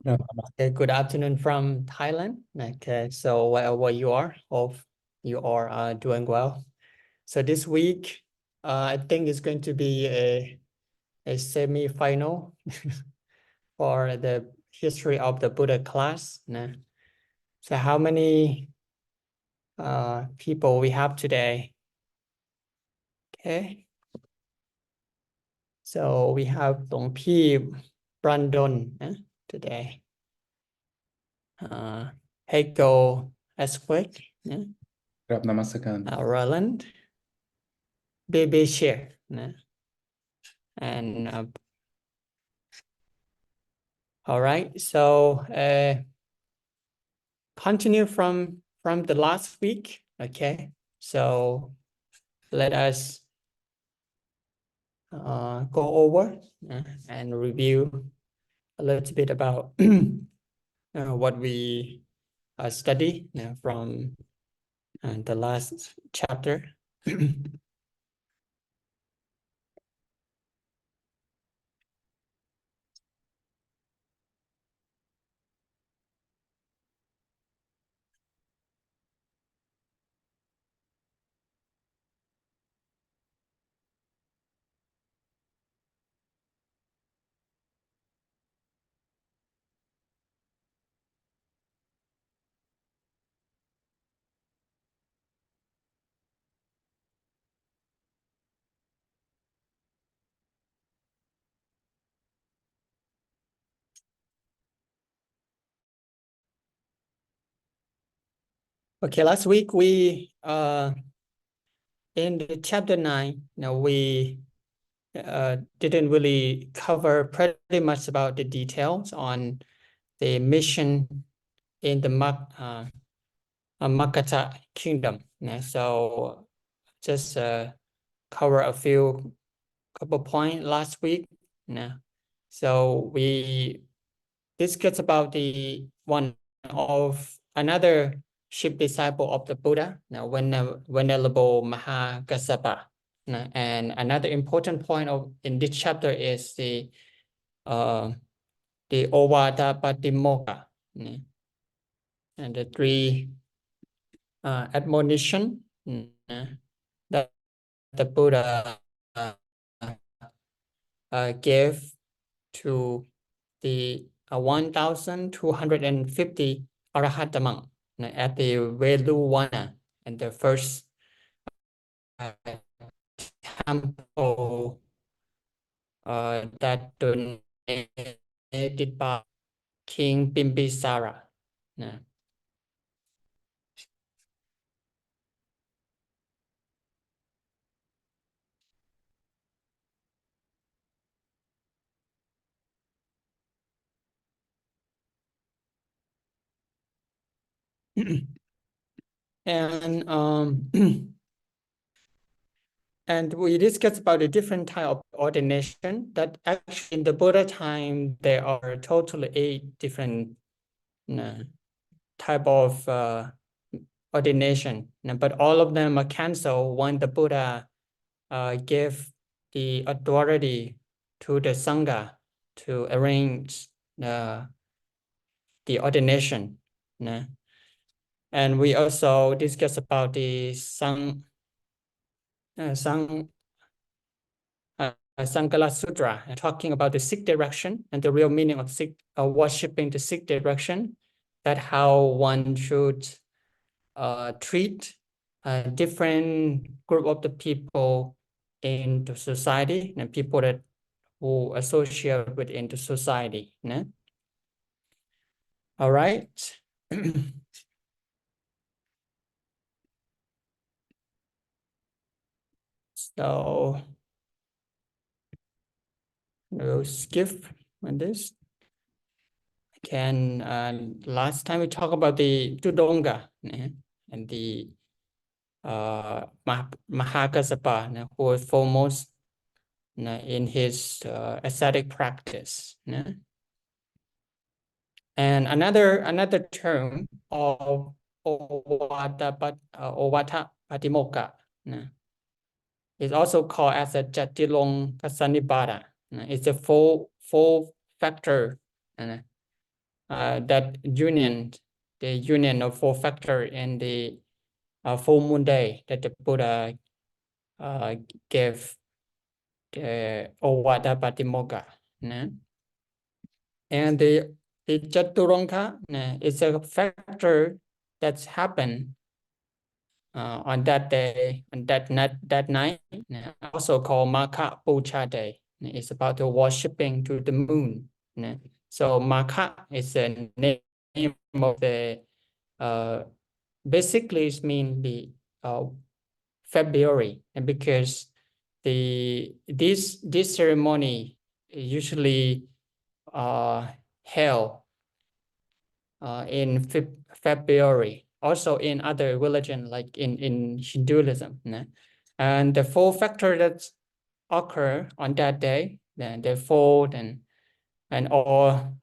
Okay, good afternoon from Thailand. Okay, so wherever you are, hope you are doing well. So this week, I think it's going to be a semi-final for the history of the Buddha class. So how many people we have today? Okay, so we have Dong Pi Brandon today. Heiko Esquick, กราบนมัสการ Roland, Baby Share, and all right. So continue from the last week. Okay. So let us go over and review a little bit about what we study from the last chapter. Okay, last week we in the chapter 9, we didn't really cover pretty much about the details on the mission in the Makata kingdom. So just cover a couple points last week. So we discussed about the one of another chief disciple of the Buddha, Venerable Mahakassapa. And another important point in this chapter is the Ovada Patimokkha, and the three admonition that the Buddha gave to the 1,250 Arahata monks at the Veluvana and the first temple that donated by King Bimbisara. And and we discussed about the different type of ordination that actually in the Buddha time there are totally 8 different type of ordination, but all of them are canceled when the Buddha gave the authority to the Sangha to arrange the ordination. And we also discussed about the Sankala Sutra, talking about the 6 direction and the real meaning of worshipping the 6 direction, that how one should treat a different group of the people in the society and people that who associate within the society. All right. So we'll skip on this. Last time we talked about the Tudonga and the Mahakassapa, who was foremost in his ascetic practice. And another term of Ovata Patimokkha is also called as a Jatilong Kasanibbata. It's a four factor that union, the union of four factors in the full moon day that the Buddha gave the Ovada Patimokkha. And the Chaturanga is a factor that's happened on that day, on that night, also called Maka Puja Day. It's about the worshipping to the moon. So Maka is the name of the, basically it means the February, and because this ceremony usually held in February, also in other religion like in Hinduism. And the four factors that occur on that day, then the fold and all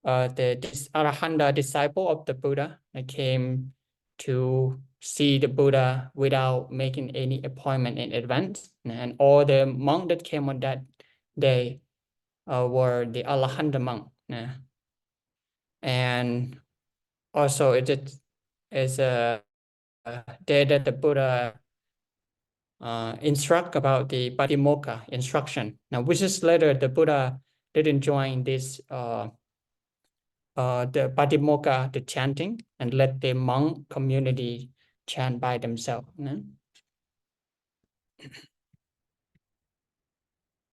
this Arahanta disciple of the Buddha came to see the Buddha without making any appointment in advance. And all the monks that came on that day were the Arahanta monk. And also it is a day that the Buddha instruct about the Patimokkha instruction. Now, which is later the Buddha didn't join this the Patimokkha, the chanting, and let the monk community chant by themselves.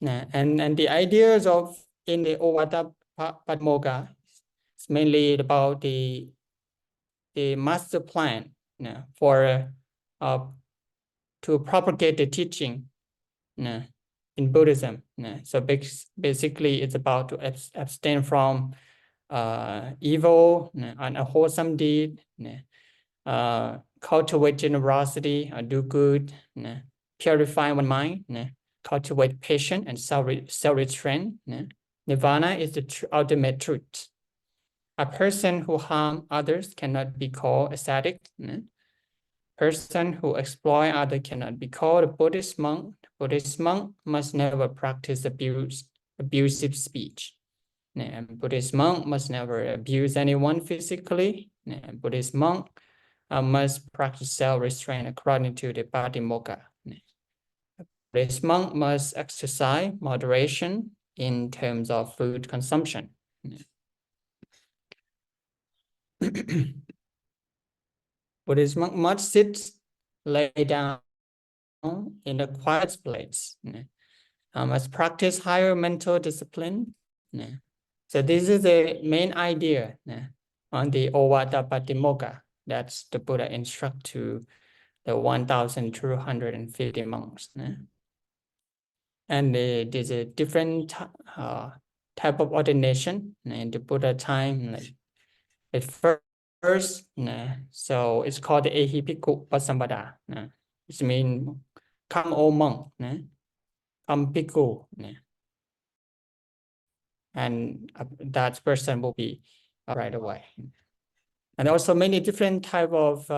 And the ideas of in the Ovada Patimokkha is mainly about the master plan for to propagate the teaching in Buddhism. So basically, it's about to abstain from evil, unwholesome deed, cultivate generosity, do good, purify one mind, cultivate patience and self-restraint. Nirvana is the ultimate truth. A person who harms others cannot be called ascetic. Person who exploit others cannot be called a Buddhist monk. The Buddhist monk must never practice abusive speech. Buddhist monk must never abuse anyone physically. Buddhist monk must practice self-restraint according to the Patimokkha. Buddhist monk must exercise moderation in terms of food consumption. Buddhist monk must sit, lay down in a quiet place. Must practice higher mental discipline. So this is the main idea on the Ovada Patimokkha. That's the Buddha instruct to the 1,250 monks. And there's a different type of ordination in the Buddha time. Like at first, so it's called the Ehipikku Pasambada. It means come, O monk, come Bhikkhu. And that person will be right away. And also many different type of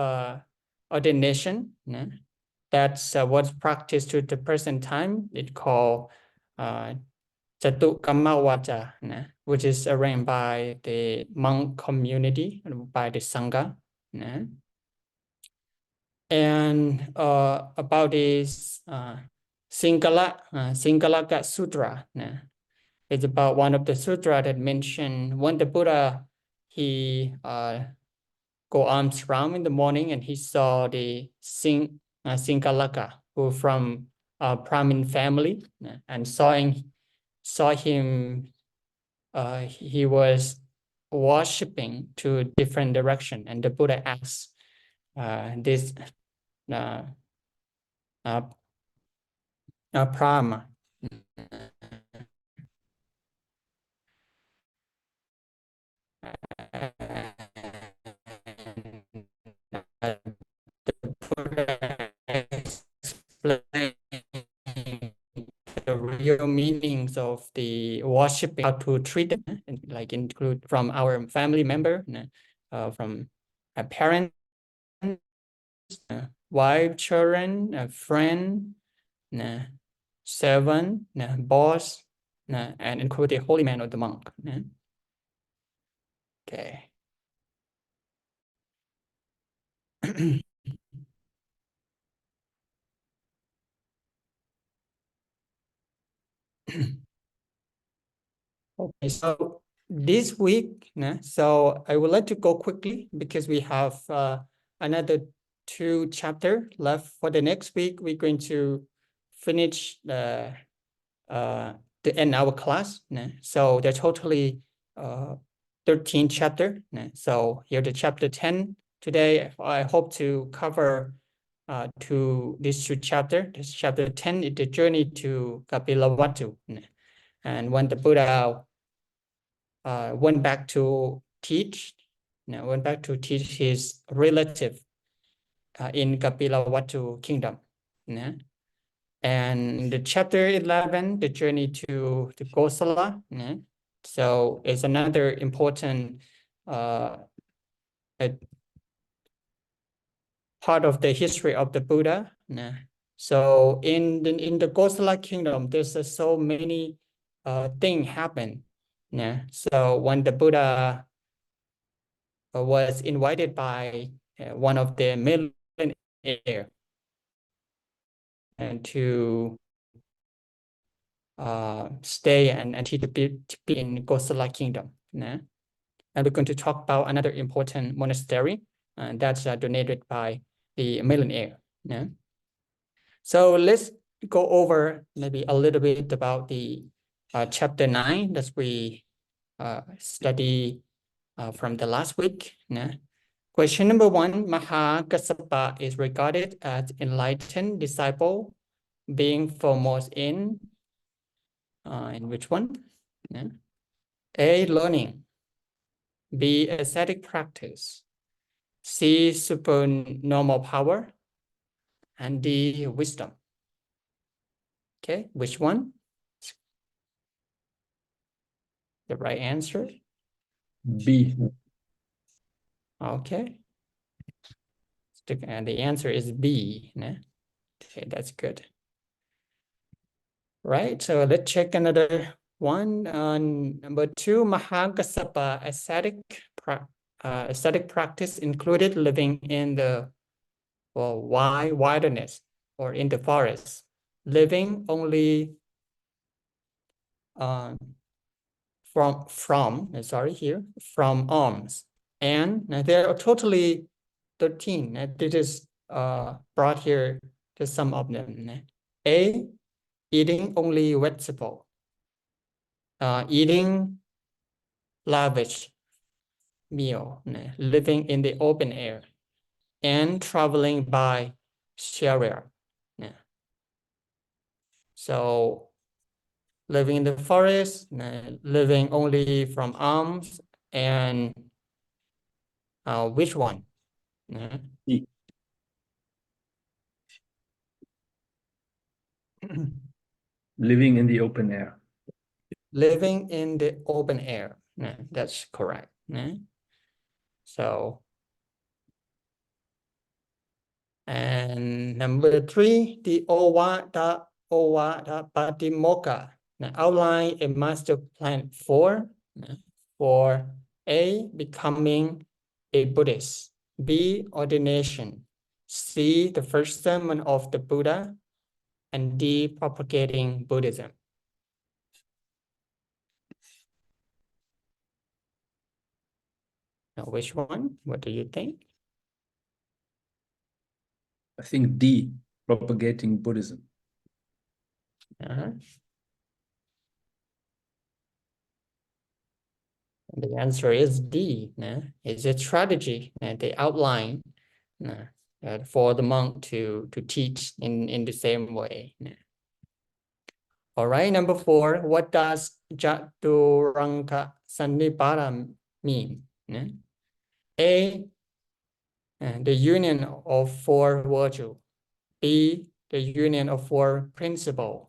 ordination. That's what's practiced to the present time. It's called Jatu Kamma Vacha, which is arranged by the monk community, by the Sangha. And about this Singalaka Sutra, it's about one of the sutra that mentioned when the Buddha, he go arms round in the morning and he saw the Singalaka, who from a Brahmin family, and saw him, he was worshipping to different direction, and the Buddha asked this Brahma, the real meanings of the worshiping, how to treat them, like include from our family member, from a parent, wife, children, a friend, servant, boss, and include the holy man or the monk. Okay. Okay, so this week, so I would like to go quickly because we have another 2 chapter left. For the next week, we're going to finish to end our class. So there's totally 13 chapter. So here the chapter 10 today. I hope to cover to this 2 chapter. This chapter 10 is the journey to Kapilavatthu. And when the Buddha went back to teach his relative in Kapilavatthu kingdom. And the chapter 11, the journey to the Kosala. So it's another important part of the history of the Buddha. So in the Kosala kingdom, there's so many things happen. So when the Buddha was invited by one of the millionaires and to stay and teach in Kosala kingdom. And we're going to talk about another important monastery that's donated by the millionaire. So let's go over maybe a little bit about the chapter 9 that we study from the last week. Question number 1, Mahakassapa is regarded as enlightened disciple, being foremost in which one? A, learning. B, ascetic practice. C, supernormal power. And D, wisdom. Okay, which one? The right answer? B. Okay. And the answer is B. Okay, that's good. Right, so let's check another one. Number 2, Mahakassapa ascetic practice included living in the wilderness or in the forest, living only from alms. And there are totally 13. This is brought here to some of them. A, eating only vegetable, eating lavish meal, living in the open air, and traveling by chariot. So living in the forest, living only from alms, and which one? E. Living in the open air. Living in the open air. That's correct. So, and number 3, the Ovada Patimokkha outline a master plan for A, becoming a Buddhist, B, ordination, C, the first sermon of the Buddha, and D, propagating Buddhism. Now, which one? What do you think? I think D, propagating Buddhism. The answer is D. It's a strategy they outline for the monk to teach in the same way. All right, number 4, what does Jaturanka Sannipata mean? A, the union of 4 virtues. B, the union of 4 principles.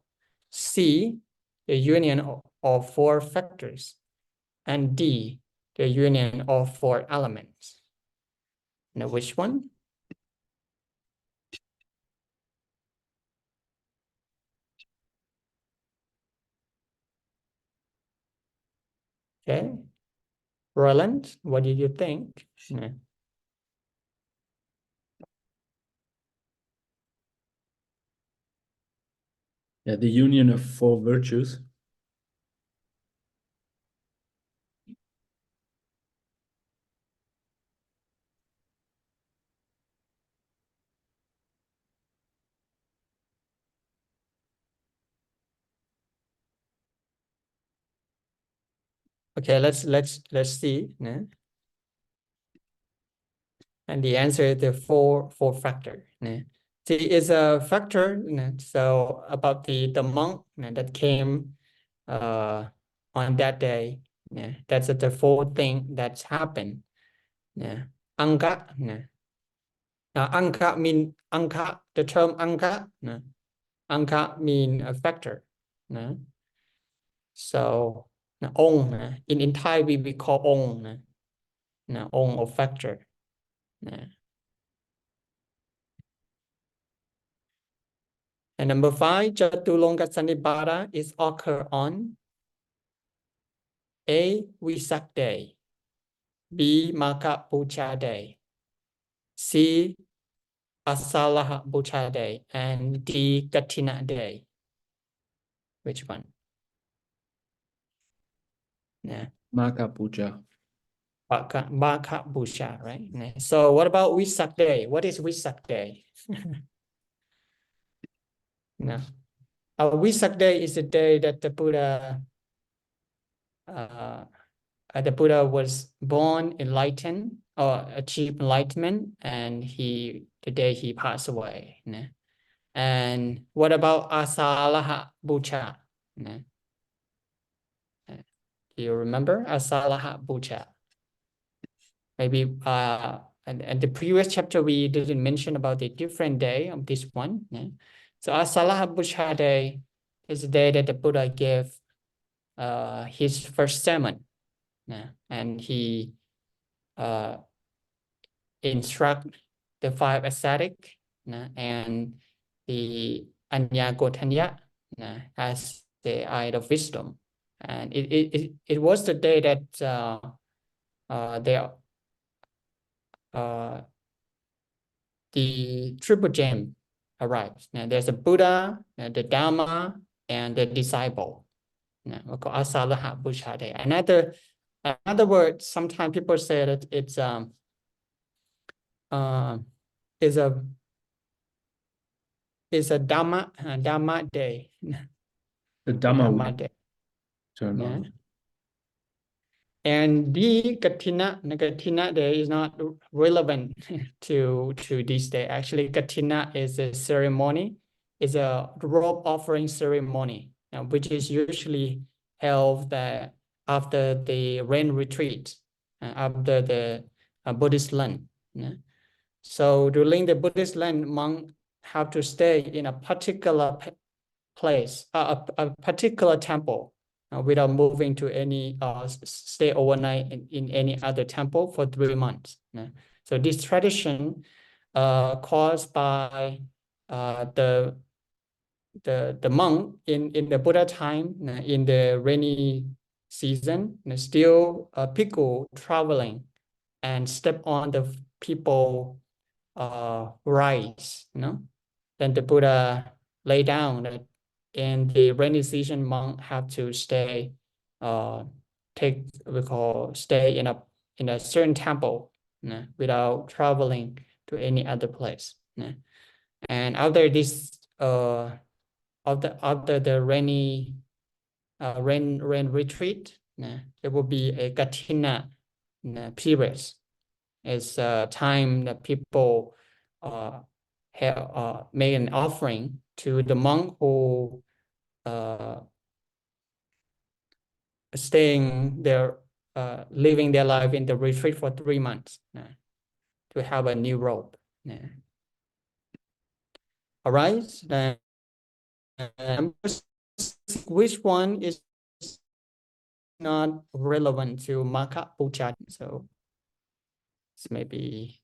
C, the union of 4 factors. And D, the union of 4 elements. Now, which one? Okay. Roland, what do you think? Yeah. Yeah, the union of four virtues. Okay, let's see. Yeah. And the answer is the four factor. Yeah. See, it's a factor. Yeah. So about the monk that came on that day. Yeah, that's the fourth thing that's happened. Yeah. Angka. Yeah. Now, angka mean angka. The term angka. Yeah. Angka mean a factor. Yeah. So ong in Thai we call ong. Ong or factor. Yeah. And number 5, Chatulonga Sanibara is occur on A. Vesak Day, B. Maka Puja Day, C. Asalaha Puja Day, and D. Katina Day. Which one? Yeah. Maka Puja. Maka Puja, right? Yeah. So what about Vesak Day? What is Vesak Day? No. Vesak Day is the day that the Buddha was born, enlightened, or achieved enlightenment, and the day he passed away. Yeah. And what about Asalaha Bucha? Yeah. Do you remember Asalaha Bucha? Maybe and the previous chapter we didn't mention about the different day of this one. Yeah. So Asalaha Bucha Day is the day that the Buddha gave his first sermon. Yeah. And he instruct the 5 ascetic and the Anya Gotanya as the eye of wisdom. And it was the day that the triple gem arrives. Now, there's a Buddha, the Dharma, and the disciple. We call Asalaha Bucha Day. Another word, sometimes people say that it's is a Dhamma day. The Dhamma Dhamma week. day. Turn Yeah. on. And the Katina day is not relevant to this day. Actually, Katina is a ceremony, is a robe offering ceremony, which is usually held after the rain retreat, after the Buddhist Lent. Yeah. So during the Buddhist Lent, monk have to stay in a particular place, a particular temple, without moving to any stay overnight in any other temple for 3 months. So this tradition caused by the monk in the Buddha time, in the rainy season, still people traveling and step on the people rice, then the Buddha lay down that in the rainy season, monk have to stay, stay in a certain temple without traveling to any other place. And after this, after the rain retreat, there will be a Katina period. It's a time that people make an offering to the monk who staying there, living their life in the retreat for 3 months to have a new robe. All right, then which one is not relevant to Maka Puja? So it's maybe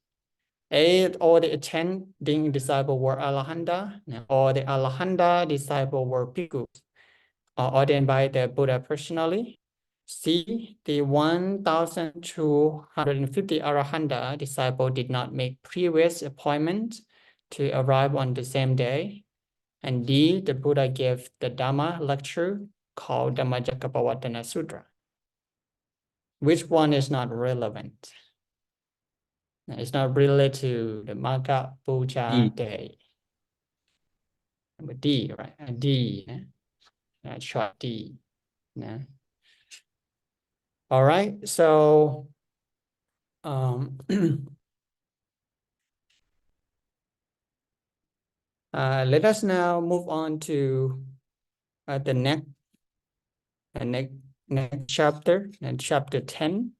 A, all the attending disciples were Alahanda, or the Alahanda disciples were bhikkhus, ordained by the Buddha personally. C, the 1,250 Arahanta disciple did not make previous appointment to arrive on the same day. And D, the Buddha gave the Dhamma lecture called Dhammacakkappavattana Sutra. Which one is not relevant? It's not related to the Magha Puja day. Number D, right? D, short D. All right, so let us now move on to the next chapter, and chapter 10.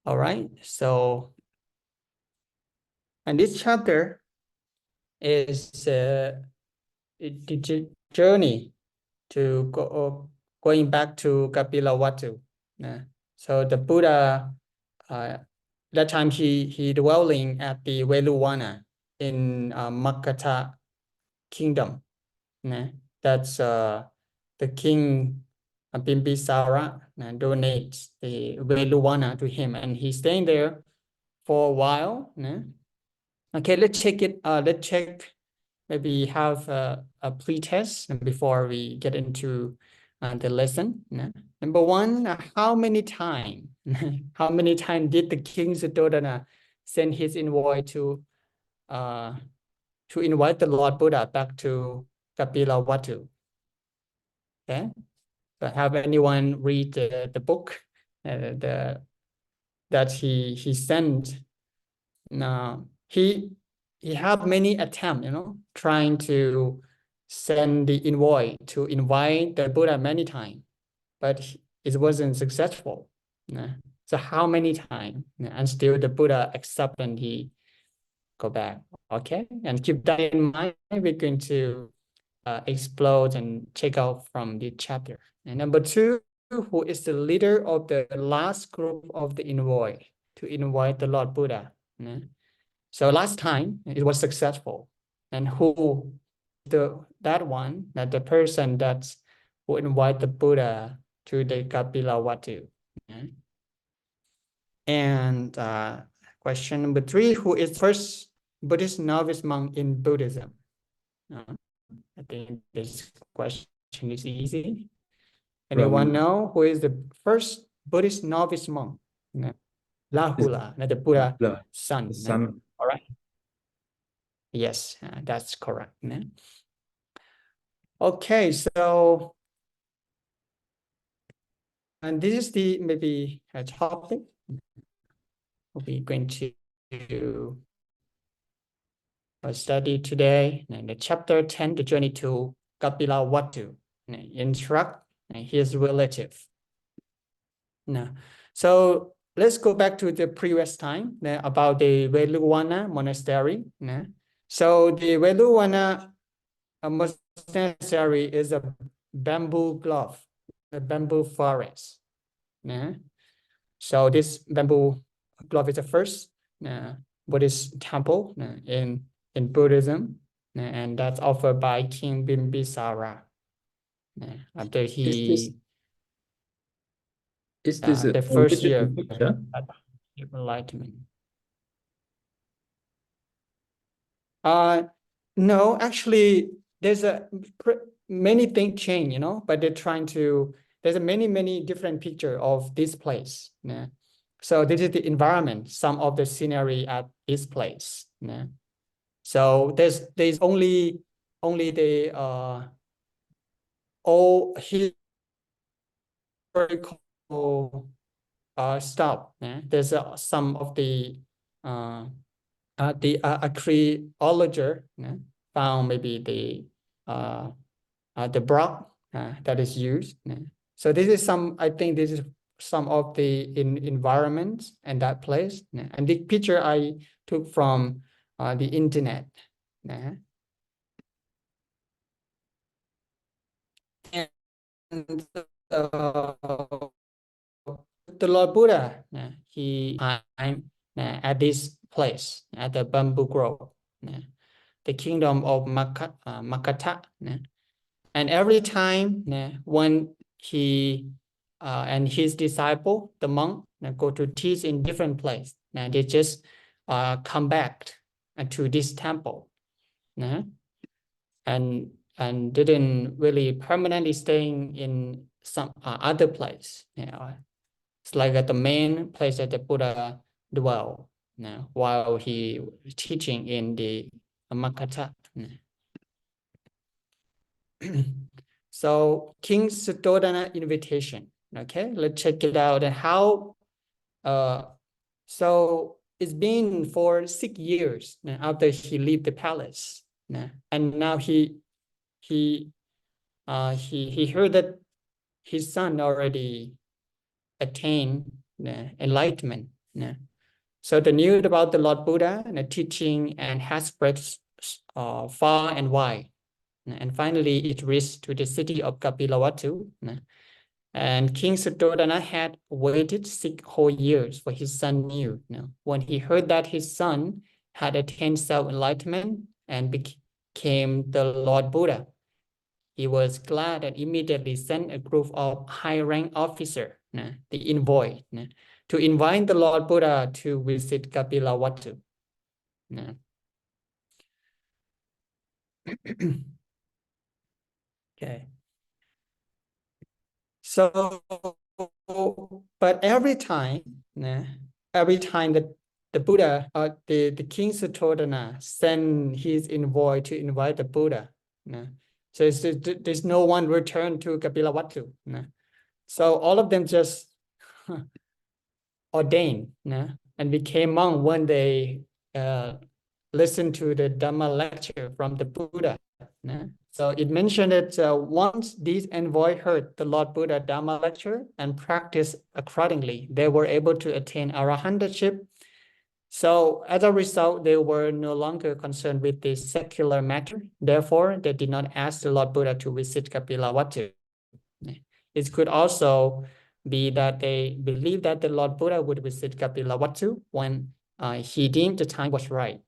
All right, so, and this chapter is the journey to going back to Kapilavatthu. So the Buddha, that time he dwelling at the Veluvana in Makata kingdom. That's the king Bimbisara donates the Veluvana to him, and he's staying there for a while. Okay, let's check it. Let's check. Maybe have a pre-test before we get into the lesson. Number one, how many times? How many times did the king Suddhodana send his envoy to invite the Lord Buddha back to Kapilavatthu? Okay, so have anyone read the book that he sent? Now he had many attempts, trying to send the envoy to invite the Buddha many times, but it wasn't successful. So how many times? And still the Buddha accept and he go back. Okay, and keep that in mind. We're going to explode and check out from the chapter. And number two, who is the leader of the last group of the envoy to invite the Lord Buddha? So last time it was successful, and who that person who invite the Buddha to the Kapilavatthu. And question number three, who is first Buddhist novice monk in Buddhism? I think this question is easy. Anyone know who is the first Buddhist novice monk? Rahula, the Buddha's son. All right. Yes, that's correct. Okay, so, and this is the maybe a topic we're going to study today. And the chapter 10, the journey to Kapilavatthu, instruct his relative. So let's go back to the previous time about the Veluvana monastery. So the Veluvana monastery is a bamboo grove, a bamboo forest. So this bamboo grove is the first Buddhist temple in Buddhism, and that's offered by King Bimbisara after he. Is this the first year picture? of enlightenment? No, actually, there's many things change, but they're trying to. There's a many different picture of this place. So this is the environment, some of the scenery at this place. So there's only the all historical stuff. There's some of the archaeologist found maybe the block that is used. So this is I think this is some of the environments and that place. And the picture I took from the internet. And the Lord Buddha, he at this place, at the bamboo grove, the kingdom of Makata. And every time when he and his disciple, the monk, go to teach in different place, they just come back to this temple, and didn't really permanently staying in some other place. It's like the main place that the Buddha dwell while he was teaching in the Makata. So King Suddhodana invitation. Okay, let's check it out. And how so it's been for 6 years after he left the palace, and now he heard that his son already attained enlightenment. So the news about the Lord Buddha and the teaching and has spread far and wide. And finally, it reached to the city of Kapilavatthu. And King Suddhodana had waited 6 whole years for his son news. When he heard that his son had attained self-enlightenment and became the Lord Buddha, he was glad and immediately sent a group of high-rank officers, the envoy, to invite the Lord Buddha to visit Kapilavatthu. Okay. So, but every time that the Buddha, the King Suddhodana sent his envoy to invite the Buddha, so there's no one return to Kapilavatthu. So all of them just ordained and became monk when they listened to the Dhamma lecture from the Buddha. So it mentioned that once these envoys heard the Lord Buddha Dhamma lecture and practiced accordingly, they were able to attain arahantship. So as a result, they were no longer concerned with the secular matter. Therefore, they did not ask the Lord Buddha to visit Kapilavatthu. It could also be that they believed that the Lord Buddha would visit Kapilavatthu when he deemed the time was right.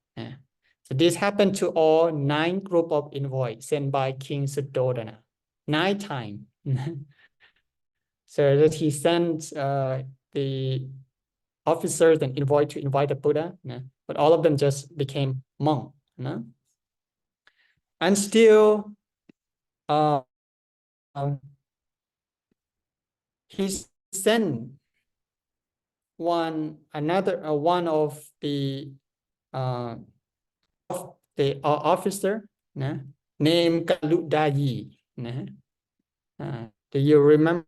So this happened to all 9 group of envoys sent by King Suddhodana, 9 times. So that he sent the officers and envoy to invite the Buddha, but all of them just became monk. And still, he sent one of the officer named Galudayi. Do you remember?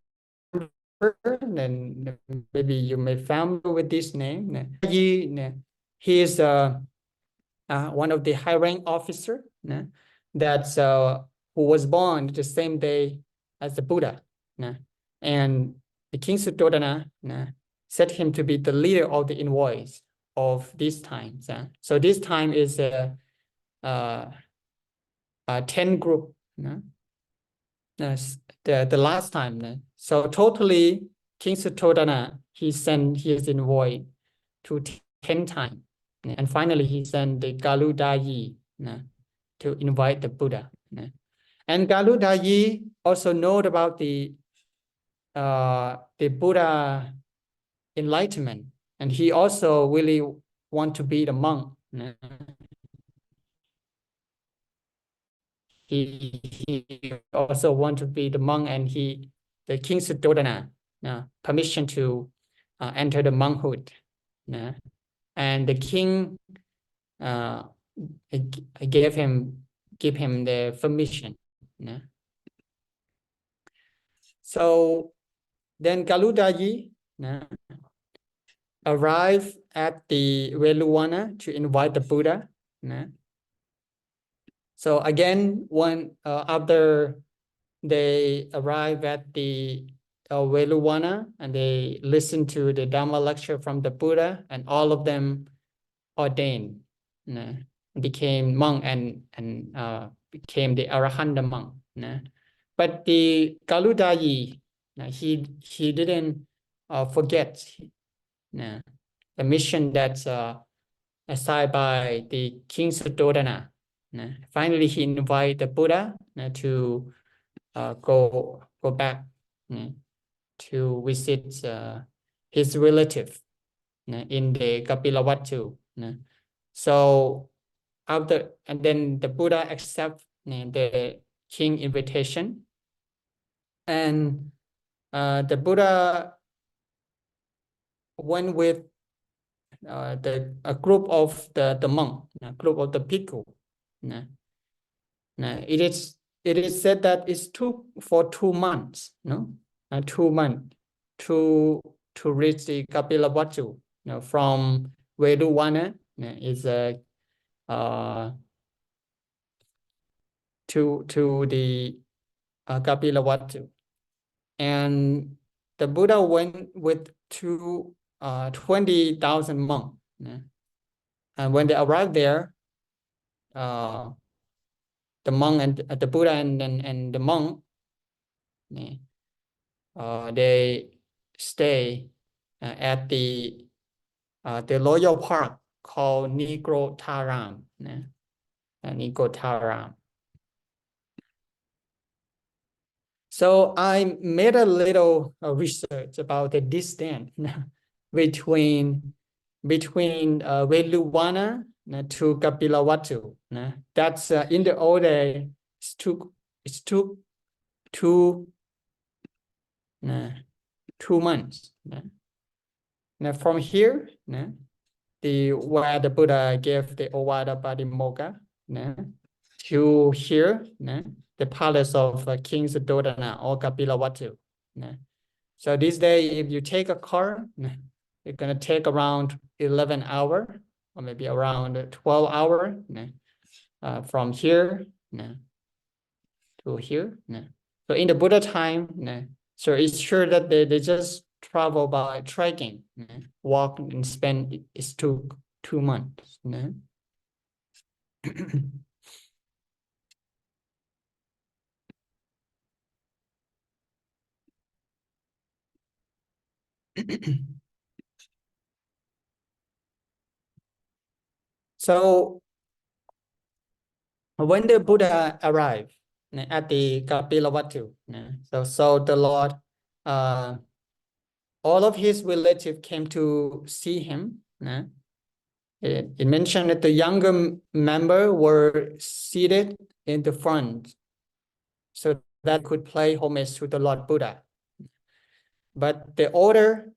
Then maybe you may familiar with this name. He is one of the high-rank officer that's who was born the same day as the Buddha. And the King Suddhodana set him to be the leader of the envoys of this time. So this time is a 10 group. The last time. So totally, King Suddhodana, he sent his envoy to 10 times. And finally, he sent the Galudayi to invite the Buddha. And Galudayi also know about the Buddha enlightenment, and he also really want to be the monk. He also want to be the monk, and the King Suddhodana permission to enter the monkhood. And the king gave him the permission. So then Galudayi arrived at the Veluvana to invite the Buddha. So again, when after they arrive at the Veluvana and they listen to the Dhamma lecture from the Buddha, and all of them ordained, became monk and became the Arahanta monk. But the Galudayi, he didn't forget the mission that's assigned by the King Suddhodana. Finally, he invited the Buddha to go back to visit his relative in the Kapilavatthu. So and then the Buddha accept the king invitation, and the Buddha went with a group of the monk, group of the bhikkhu. It is said that it took for 2 months, 2 months to reach the Kapilavatthu. From Veduvana is to the Kapilavatthu, and the Buddha went with 20,000 monks. And when they arrived there, the monk and the Buddha and the monk, they stay at the royal park called Nigrotaram. Nigrotaram. So I made a little research about the distance between Veduvana to Kapilavatthu. That's in the old days. It took 2 months. Now from here, where the Buddha gave the Ovada Patimokkha, to here, the palace of King Suddhodana or Kapilavatthu. So this day, if you take a car, it's gonna take around 11 hours, or maybe around 12 hours from here to here. So in the Buddha time, so it's sure that they just travel by trekking, walk and spend. It took 2 months. So when the Buddha arrived at the Kapilavatthu, so the Lord, all of his relatives came to see him. It mentioned that the younger members were seated in the front so that could pay homage to the Lord Buddha. But the older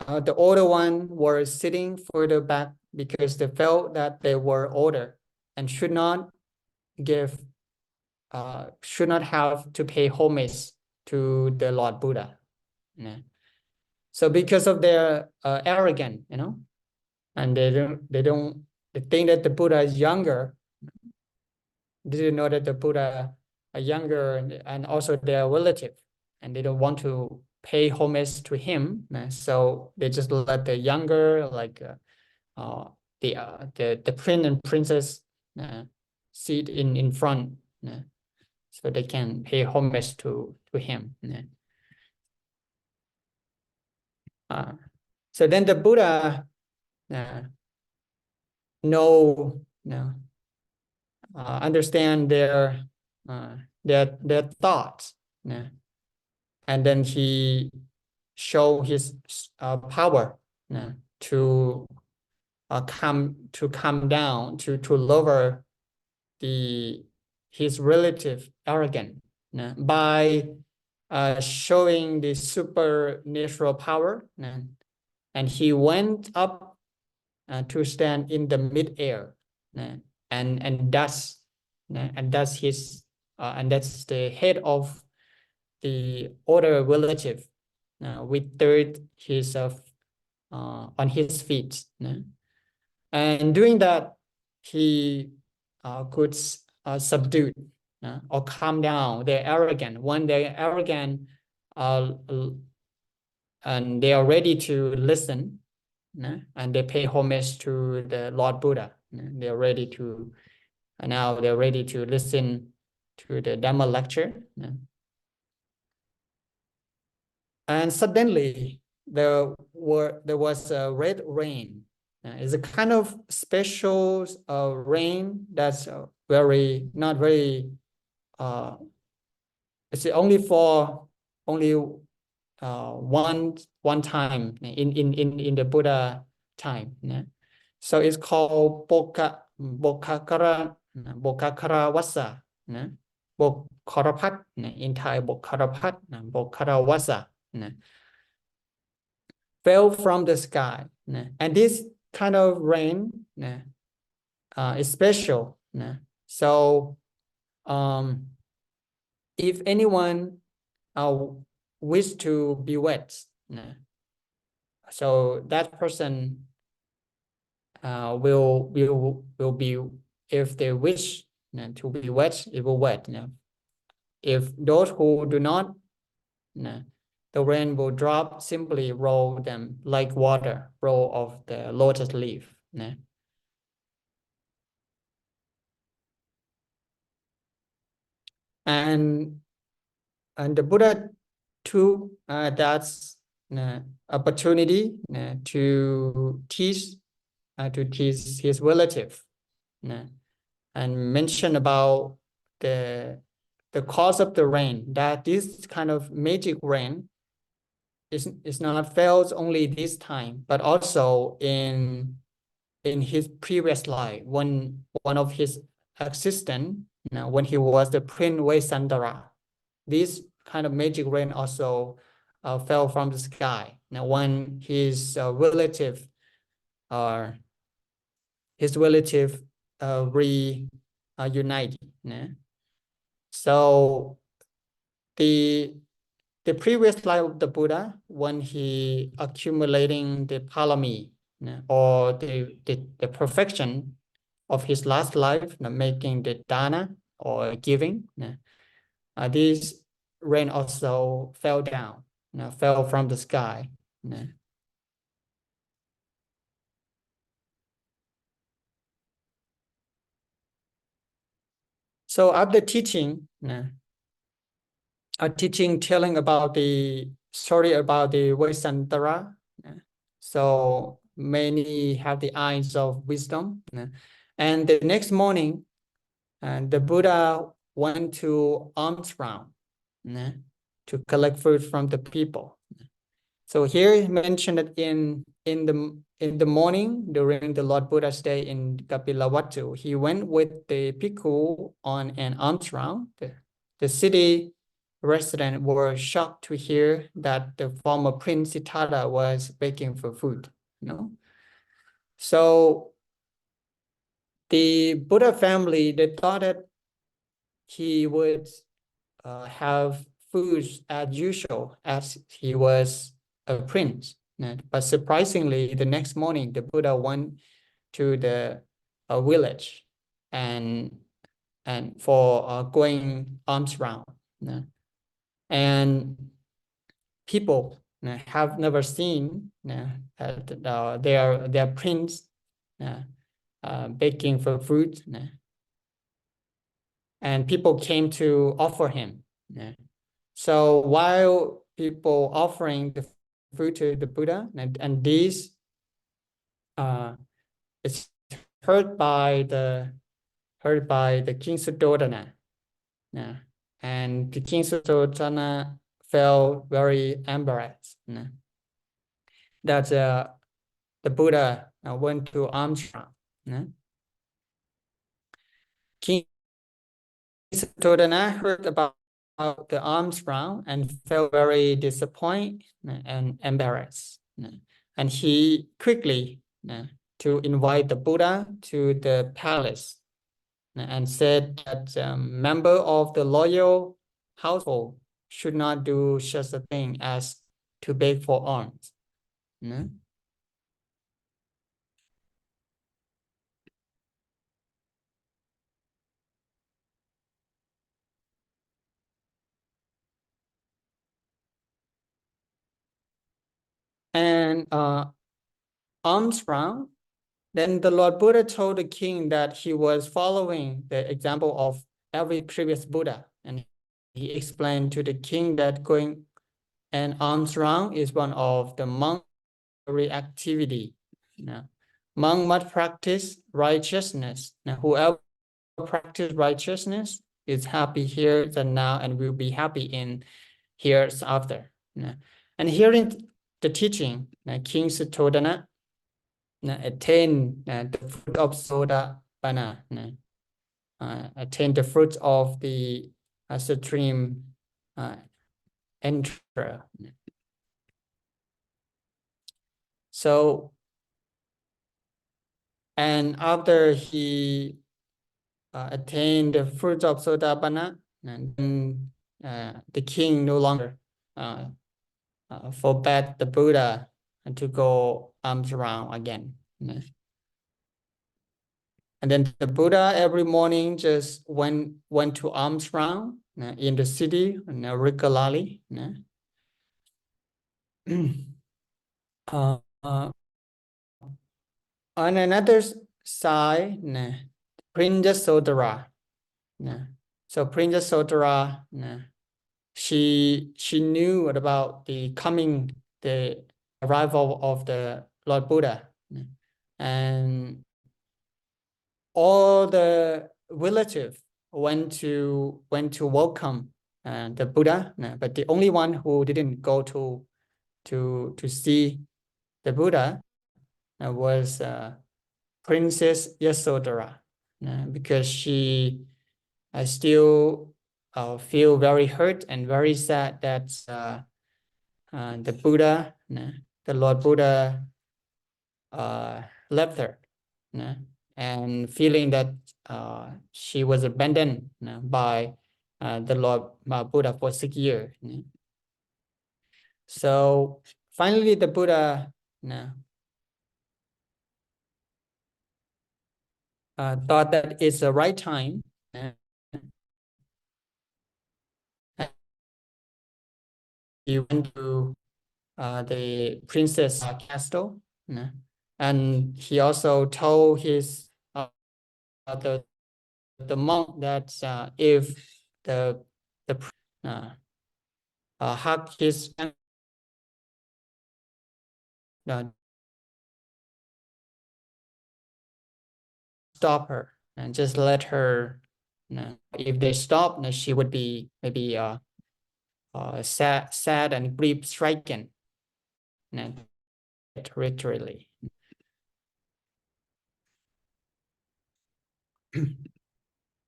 one were sitting further back because they felt that they were older and should not have to pay homage to the Lord Buddha. So because of their arrogance, and they think that the Buddha is younger. They didn't know that the Buddha are younger and also their relative, and they don't want to pay homage to him. So they just let the younger, like the prince and princess, sit in front, so they can pay homage to him. So then the Buddha understand their thoughts, and then he show his power to come down, to lower his relative arrogance by showing the supernatural power, and he went up to stand in the mid-air, and that's his and that's the head of the other relative with third his on his feet, and doing that he could subdue or calm down their arrogance. When they're arrogant and they are ready to listen, and they pay homage to the Lord Buddha. They're ready to listen to the Dhamma lecture. And suddenly there was a red rain. It's a kind of special rain that's not very it's only for one time in the Buddha time. So it's called Bokkakara Vassa. Bokkarapat in Thai, Bokkarapat, Bokkaravasa fell from the sky. And this kind of rain is special. So if anyone wish to be wet, so that person will be, if they wish to be wet, it will wet. If those who do not, the rain will drop, simply roll them like water, roll of the lotus leaf. And the Buddha took that opportunity to teach his relative, and mention about the cause of the rain, that this kind of magic rain is not felt only this time, but also in his previous life, one of his existence, when he was the Prince Vaisandara. This kind of magic rain also fell from the sky. Now, when his relative reunited. So the previous life of the Buddha, when he accumulating the parami, or the perfection of his last life, making the dana or giving, this rain also fell down, fell from the sky. So after teaching, telling about the story about the Vaisandara, so many have the eyes of wisdom. And the next morning, the Buddha went to alms round to collect food from the people. So here he mentioned that in the morning during the Lord Buddha's day in Kapilavatthu, he went with the bhikkhu on an alms round. The city residents were shocked to hear that the former Prince Siddhartha was begging for food. So the Buddha family, they thought that he would have food as usual, as he was a prince. But surprisingly, the next morning, the Buddha went to the village and for going alms round. And people have never seen their prince begging for food. And people came to offer him. So while people offering the food to the Buddha, and this is heard by the King Suddhodana, and the King Suddhodana felt very embarrassed that the Buddha went to alms round. King Suddhodana heard about the alms round and felt very disappointed and embarrassed. And he quickly to invite the Buddha to the palace and said that member of the royal household should not do such a thing as to beg for alms. And alms round, then the Lord Buddha told the king that he was following the example of every previous Buddha. And he explained to the king that going and alms round is one of the monk activity. Monk must practice righteousness. Now, whoever practice righteousness is happy here and now and will be happy in here's after. And hearing the teaching, King Sutthodana attained the fruit of Sotapanna, attained the fruit of the supreme enterer. So, and after he attained the fruit of Sotapanna, and then the king no longer forbade the Buddha to go alms round again. And then the Buddha every morning just went to alms round in the city regularly. On another side, Prince Yasodhara. So Prince Yasodhara, she knew about the arrival of the Lord Buddha, and all the relatives went to welcome the Buddha, but the only one who didn't go to see the Buddha was Princess Yasodhara, because she still feel very hurt and very sad that the Buddha, the Lord Buddha, left her, and feeling that she was abandoned by the Lord Buddha for 6 years. So finally, the Buddha thought that it's the right time. He went to the princess castle, and he also told his the monk that if the hug his stop her and just let her. If they stop, she would be maybe sad and grief stricken, literally.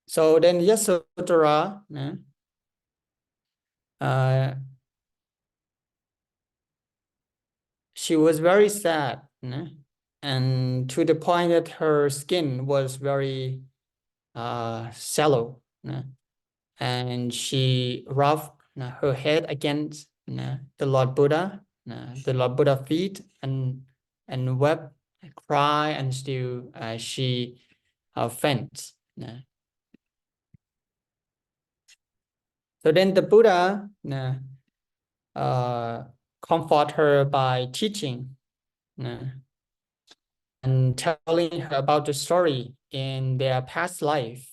So then Yasodhara, she was very sad, and to the point that her skin was very shallow, and she rubbed her head against the Lord Buddha, feet, and wept, cry, and still she faints. So then the Buddha comfort her by teaching and telling her about the story in their past life,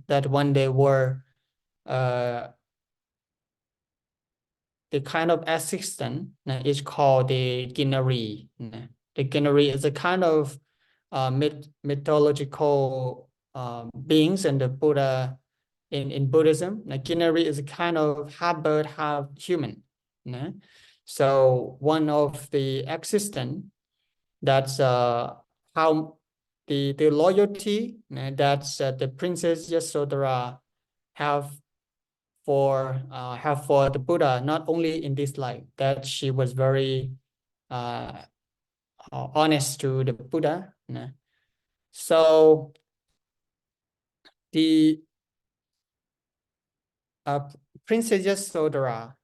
that when they were the kind of assistant is called the Ginari. The Ginari is a kind of mythological beings in the Buddha. In Buddhism, Ginari is a kind of half bird, half human. So one of the assistant, that's how the loyalty that's the Princess Yasodhara have for the Buddha, not only in this life, that she was very honest to the Buddha. So the Princess Yasodhara,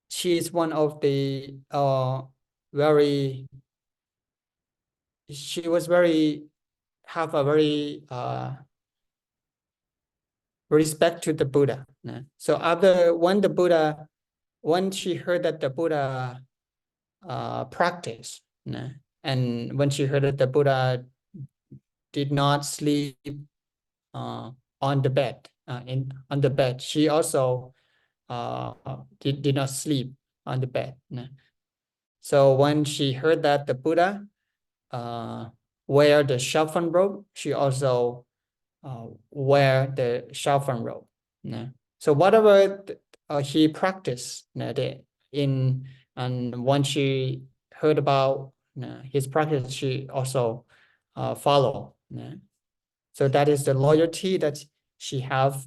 she is one of the she was very, have a very respect to the Buddha. So after when she heard that the Buddha practiced, and when she heard that the Buddha did not sleep on the bed, on the bed. She also did not sleep on the bed. So when she heard that the Buddha wear the saffron robe, she also wear the saffron robe. So whatever he practiced and when she heard about his practice, she also follow. So that is the loyalty that she have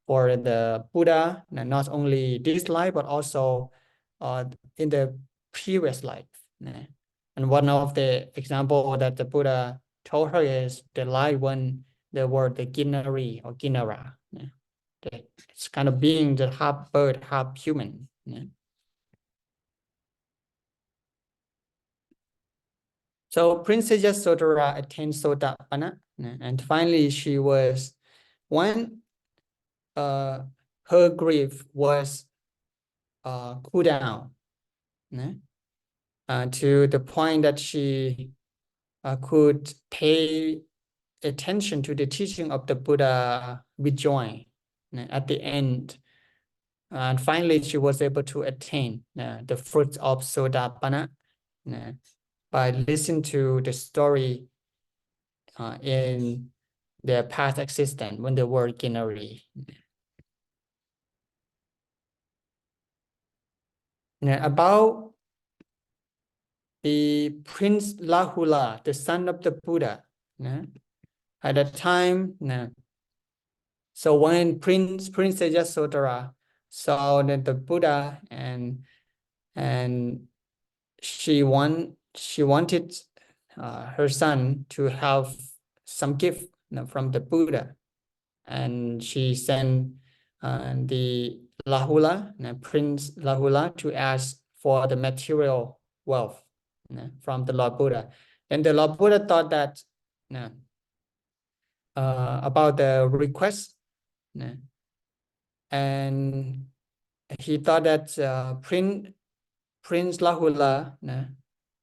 for the Buddha, not only this life but also in the previous life. And one of the example that the Buddha told her is the life when there were the Ginari or Ginara. It's kind of being the half bird, half human. So Princess Yasodhara attained Sotapanna, and finally she was, when her grief was cooled down to the point that she could pay attention to the teaching of the Buddha with joy at the end. And finally, she was able to attain the fruits of Sotapanna by listening to the story in their past existence when they were Ginari. About the Prince Lahula, the son of the Buddha, at that time, so when Princess Yasodhara saw that the Buddha and she wanted her son to have some gift from the Buddha, and she sent the Lahula, Prince Lahula, to ask for the material wealth from the Lord Buddha. And the Lord Buddha thought that about the request, and he thought that Prince Lahula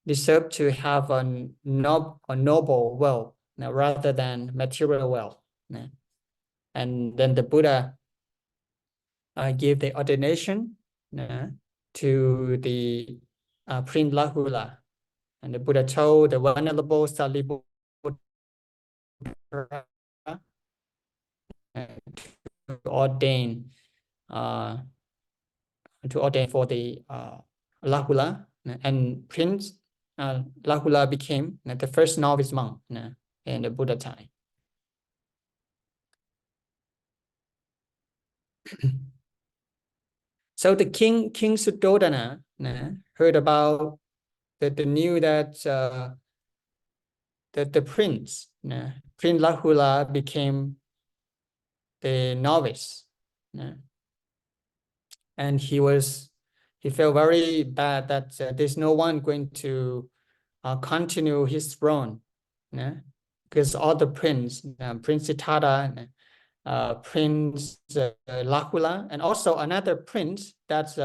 deserved to have a noble wealth rather than material wealth. And then the Buddha gave the ordination to the Prince Lahula. And the Buddha told the Venerable Sariputra to ordain for the Lahula, and Prince Lahula became the first novice monk in the Buddha time. So the King Suddhodana heard about the news that the Prince Lahula became the novice, and he felt very bad that there's no one going to continue his throne, because all the Prince Siddhartha, Prince Lahula, and also another prince that's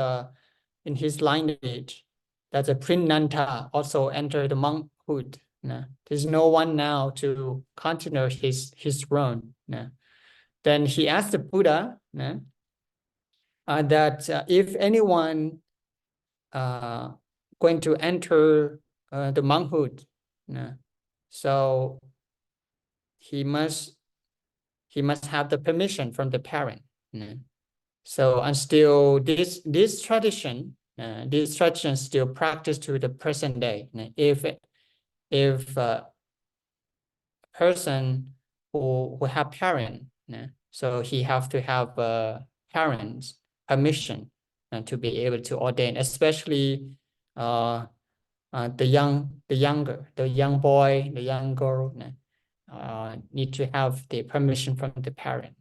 in his lineage, that's a Prince Nanda, also entered the monkhood. There's no one now to continue his throne. Then he asked the Buddha that if anyone going to enter the monkhood, so he must have the permission from the parent. So until this tradition still practiced to the present day. If a person who have parent, so he have to have parents' permission to be able to ordain, especially the young boy, the young girl need to have the permission from the parent.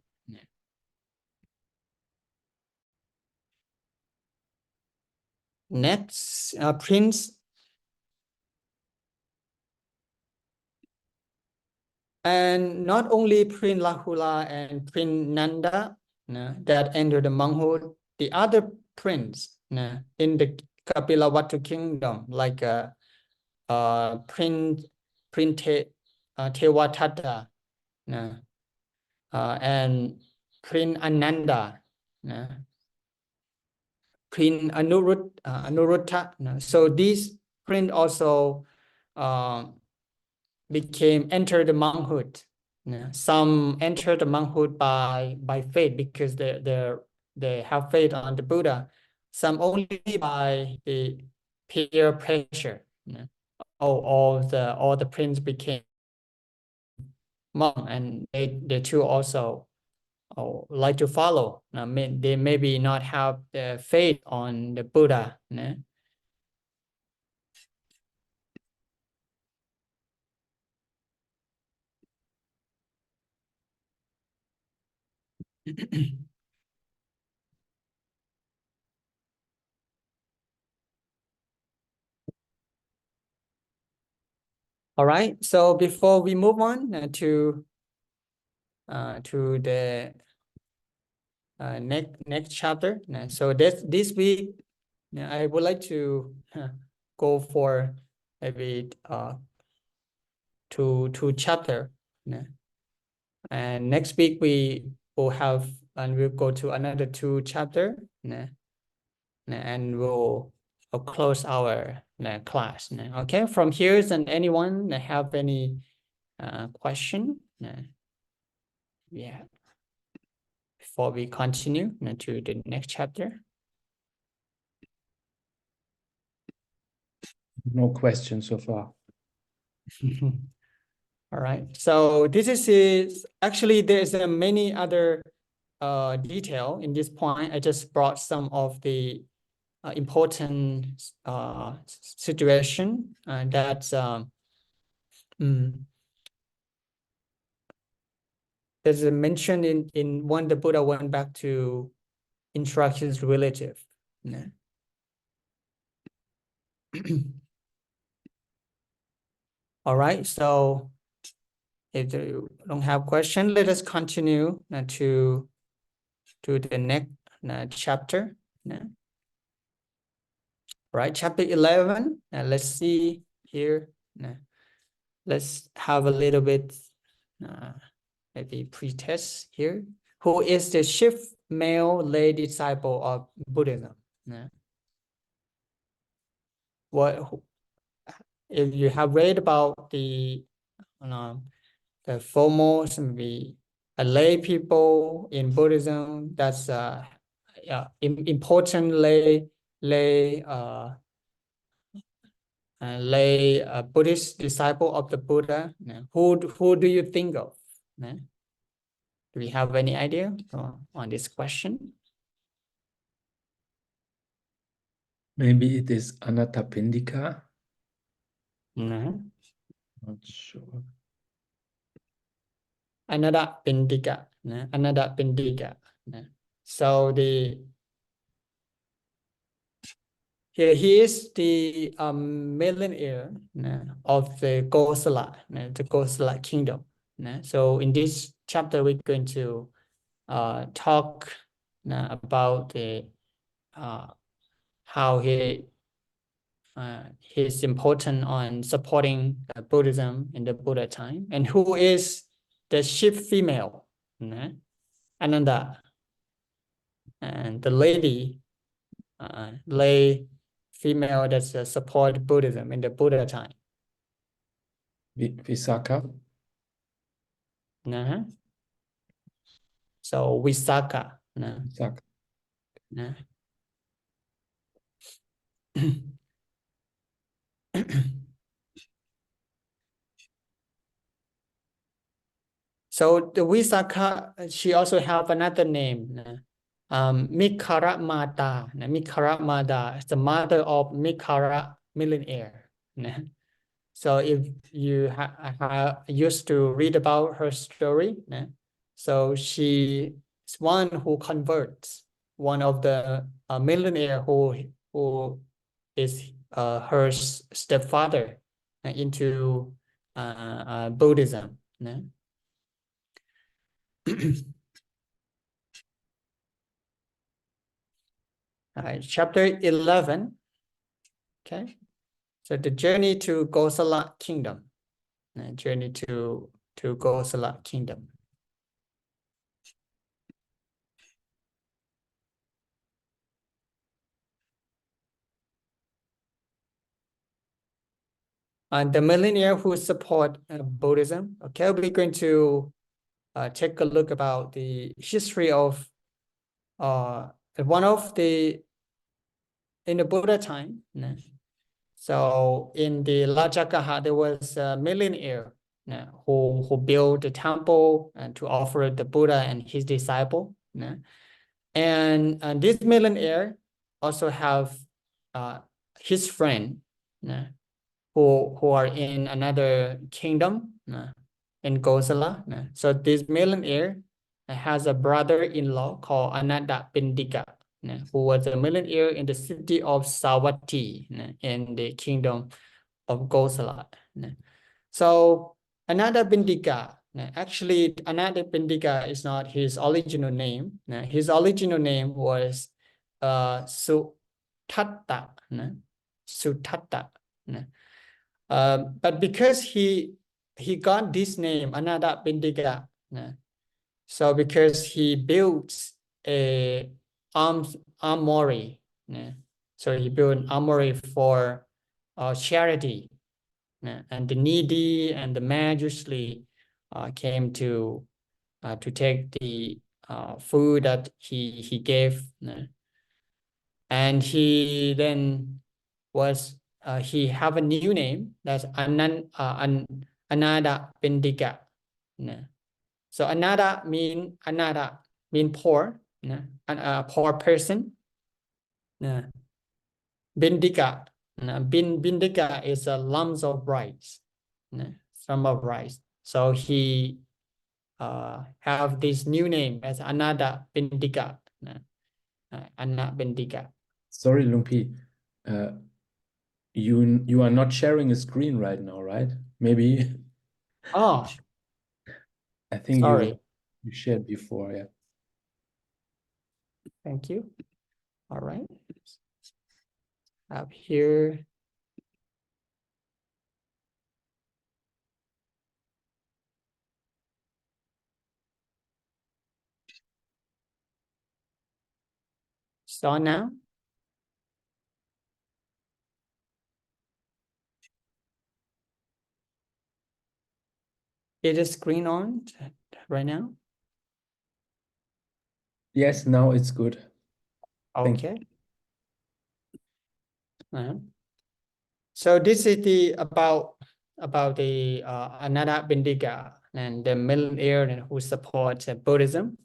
Next, Prince, and not only Prince Lahula and Prince Nanda that entered the monkhood, the other prince in the Kapilavatthu kingdom, like Prince Tewatatta and Prince Ananda, Prince Anuruddha. So these prince also entered the monkhood. Some entered the monkhood by faith because they have faith on the Buddha. Some only by the peer pressure. All the prince became monk, and they too also like to follow. They maybe not have the faith on the Buddha. All right. So before we move on to the next chapter, so this week, I would like to go for maybe two chapter, and next week we will have, and we'll go to another 2 chapter, and we'll close our class. Okay, from here, and anyone have any question? Yeah, before we continue to the next chapter. No questions so far. All right, so this is actually there's many other detail in this point. I just brought some of the important situation that's there's a mention in when the Buddha went back to instruct his relative. All right, so if you don't have question, let us continue to the next chapter. Right, chapter 11. Let's see here. Let's have a little bit maybe pre-test here. Who is the chief male lay disciple of Buddhism? If you have read about the foremost maybe lay people in Buddhism, that's important lay Buddhist disciple of the Buddha. Who do you think of? Do we have any idea on this question? Maybe it is Anathapindika. No. Not sure. Anathapindika. Anathapindika. So he is the millionaire of the Kosala, the Kosala kingdom. So in this chapter, we're going to talk about the how he's important on supporting Buddhism in the Buddha time, and who is the chief female, Ananda, and the lady lay female that support Buddhism in the Buddha time. Visakha. So Visakha. Visakha. So the Visakha, she also have another name, Mikara Mata. Mikara Mata is the mother of Mikara millionaire. So if you used to read about her story, so she is one who converts one of the millionaire who is her stepfather into Buddhism. All right, chapter 11. Okay, so the journey to Kosala kingdom. Journey to Kosala kingdom. the millionaire who support Buddhism. Okay, we're going to take a look about the history of one of the in the Buddha time. So in the Rajagaha, there was a millionaire who built a temple and to offer the Buddha and his disciple. And this millionaire also have his friend who are in another kingdom in Kosala. So this millionaire has a brother-in-law called Ananda Pindika, who was a millionaire in the city of Savatthi in the kingdom of Kosala. So Ananda Pindika, actually Ananda Pindika is not his original name. His original name was Sutatta. Sutatta. But because he got this name Ananda Pindika, so because he built a armory, so he built an armory for charity, and the needy and the mad usually came to take the food that he gave, and he then was he have a new name that's Ananda Pindika. So Ananda mean poor, a poor person. Bindika, Bindika is a lumps of rice, some of rice. So he have this new name as Ananda Pindika. Ananda Pindika. Sorry, Lumpi. You are not sharing a screen right now, right? Maybe. Oh, I think sorry. you shared before, yeah. Thank you. All right. Up here. So now. Is the screen on right now? Yes, now it's good. Okay. So this is the about the Ananda Pindika and the millionaire who supports Buddhism.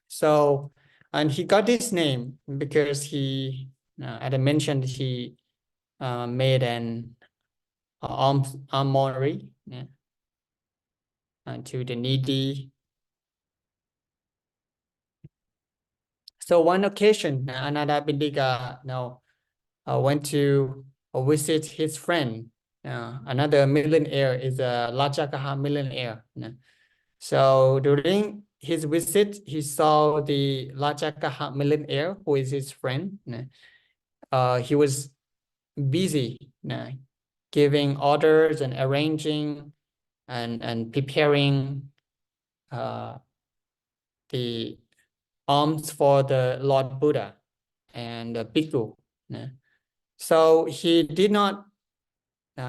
So, and he got this name because he, as I mentioned, he made an armory to the needy. So one occasion, Ananda Pindika went to visit his friend. Another millionaire is a Rajagaha millionaire. So during his visit, he saw the Rajagaha millionaire, who is his friend. He was busy giving orders and arranging and preparing the alms for the Lord Buddha and the Bhikkhu. So he did not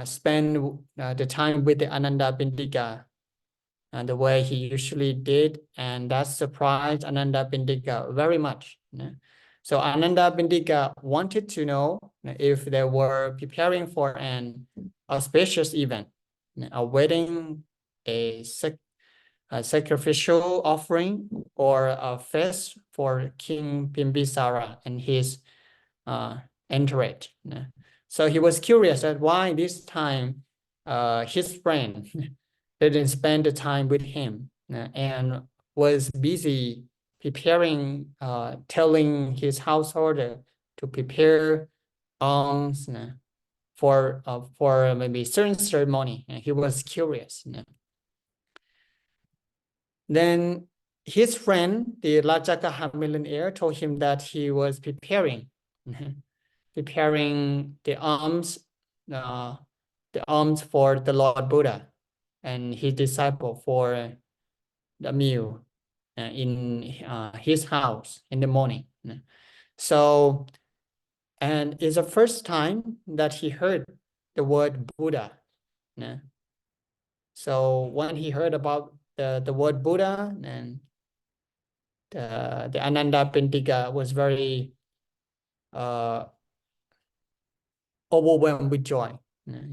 spend the time with the Ananda Pindika the way he usually did, and that surprised Ananda Pindika very much. So Ananda Pindika wanted to know if they were preparing for an auspicious event, a wedding, a sacrificial offering, or a feast for King Bimbisara and his entourage. So he was curious at why this time his friend didn't spend the time with him and was busy preparing, telling his householder to prepare alms for maybe certain ceremony. He was curious. Then his friend, the Rajagaha millionaire, told him that he was preparing the alms for the Lord Buddha and his disciple for the meal in his house in the morning. So, and it's the first time that he heard the word Buddha. So when he heard about the word Buddha, and the Anathapindika was very overwhelmed with joy.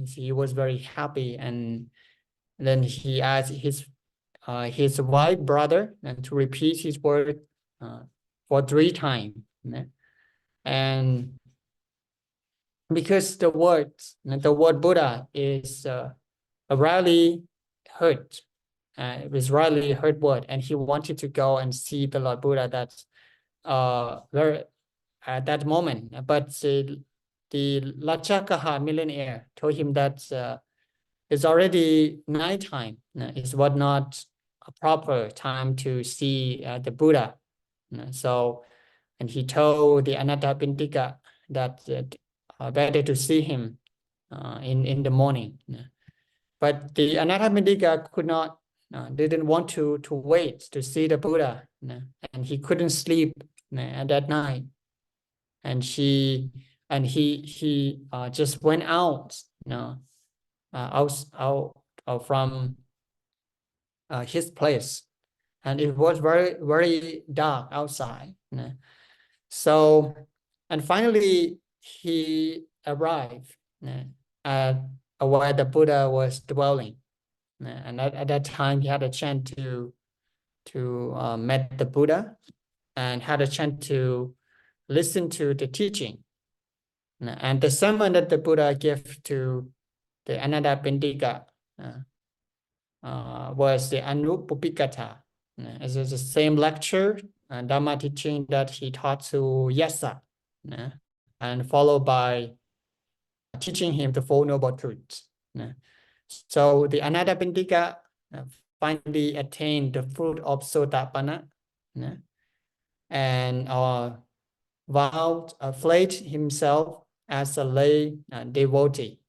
He was very happy, and then he asked his white brother to repeat his word for 3 times. And because the word Buddha is rarely heard, it was rarely heard word, and he wanted to go and see the Lord Buddha very at that moment. But the Lachakaha millionaire told him that it's already nighttime. It was not a proper time to see the Buddha. So, and he told the Anathapindika that better to see him in the morning. But the Anathapindika didn't want to wait to see the Buddha, and he couldn't sleep at that night. And he just went out, out from his place, and it was very, very dark outside. So, and finally he arrived at where the Buddha was dwelling, and at that time he had a chance to meet the Buddha and had a chance to listen to the teaching. And the sermon that the Buddha gave to the Anathapindika was the Anupupikatha. It's the same lecture and Dhamma teaching that he taught to Yasa, and followed by teaching him the Four Noble Truths. So the Anathapindika finally attained the fruit of Sotapanna, and pledged himself as a lay devotee,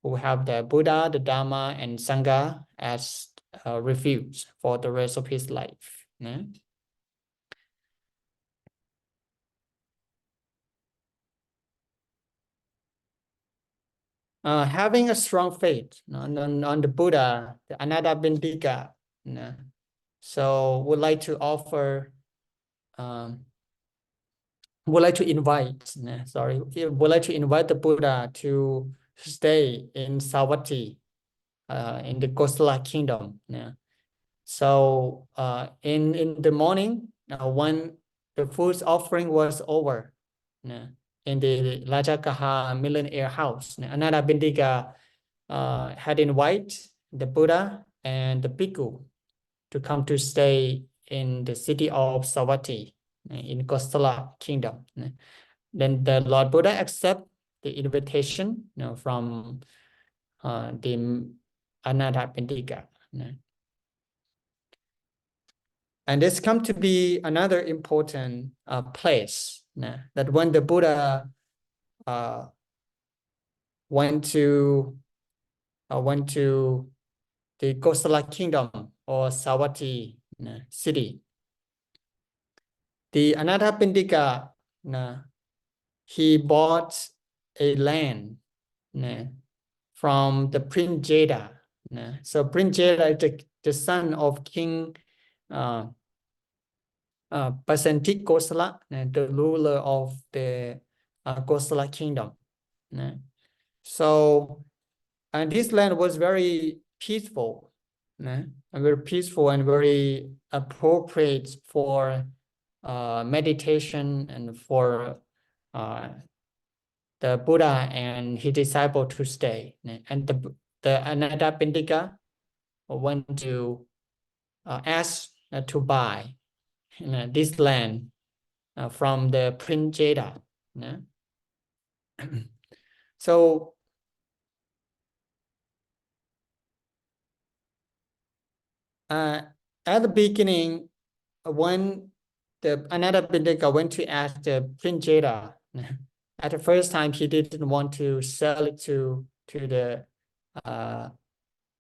who have the Buddha, the Dhamma, and Sangha as refuge for the rest of his life. Having a strong faith on the Buddha, the Anathapindika, so would like to offer, would like to invite the Buddha to stay in Savatthi, in the Kosala kingdom. So in the morning, when the food offering was over, in the Lajakaha millionaire house, Anathapindika had invited the Buddha and the Bhikkhu to come to stay in the city of Savatthi, in Kosala kingdom. Then the Lord Buddha accepted the invitation, from the Anathapindika. And this come to be another important place, that when the Buddha went to the Kosala kingdom or Savatthi city, the Anathapindika, he bought a land from the Prince Jeta. So Prince Jeta is the son of King Pasentik Kosala, the ruler of the Kosala kingdom. So, and this land was very peaceful, and very appropriate for meditation and for the Buddha and his disciple to stay. And the Anathapindika went to ask to buy this land from the Prince Jeta. So at the beginning, when the Anathapindika went to ask the Prince Jeta, at the first time he didn't want to sell it to the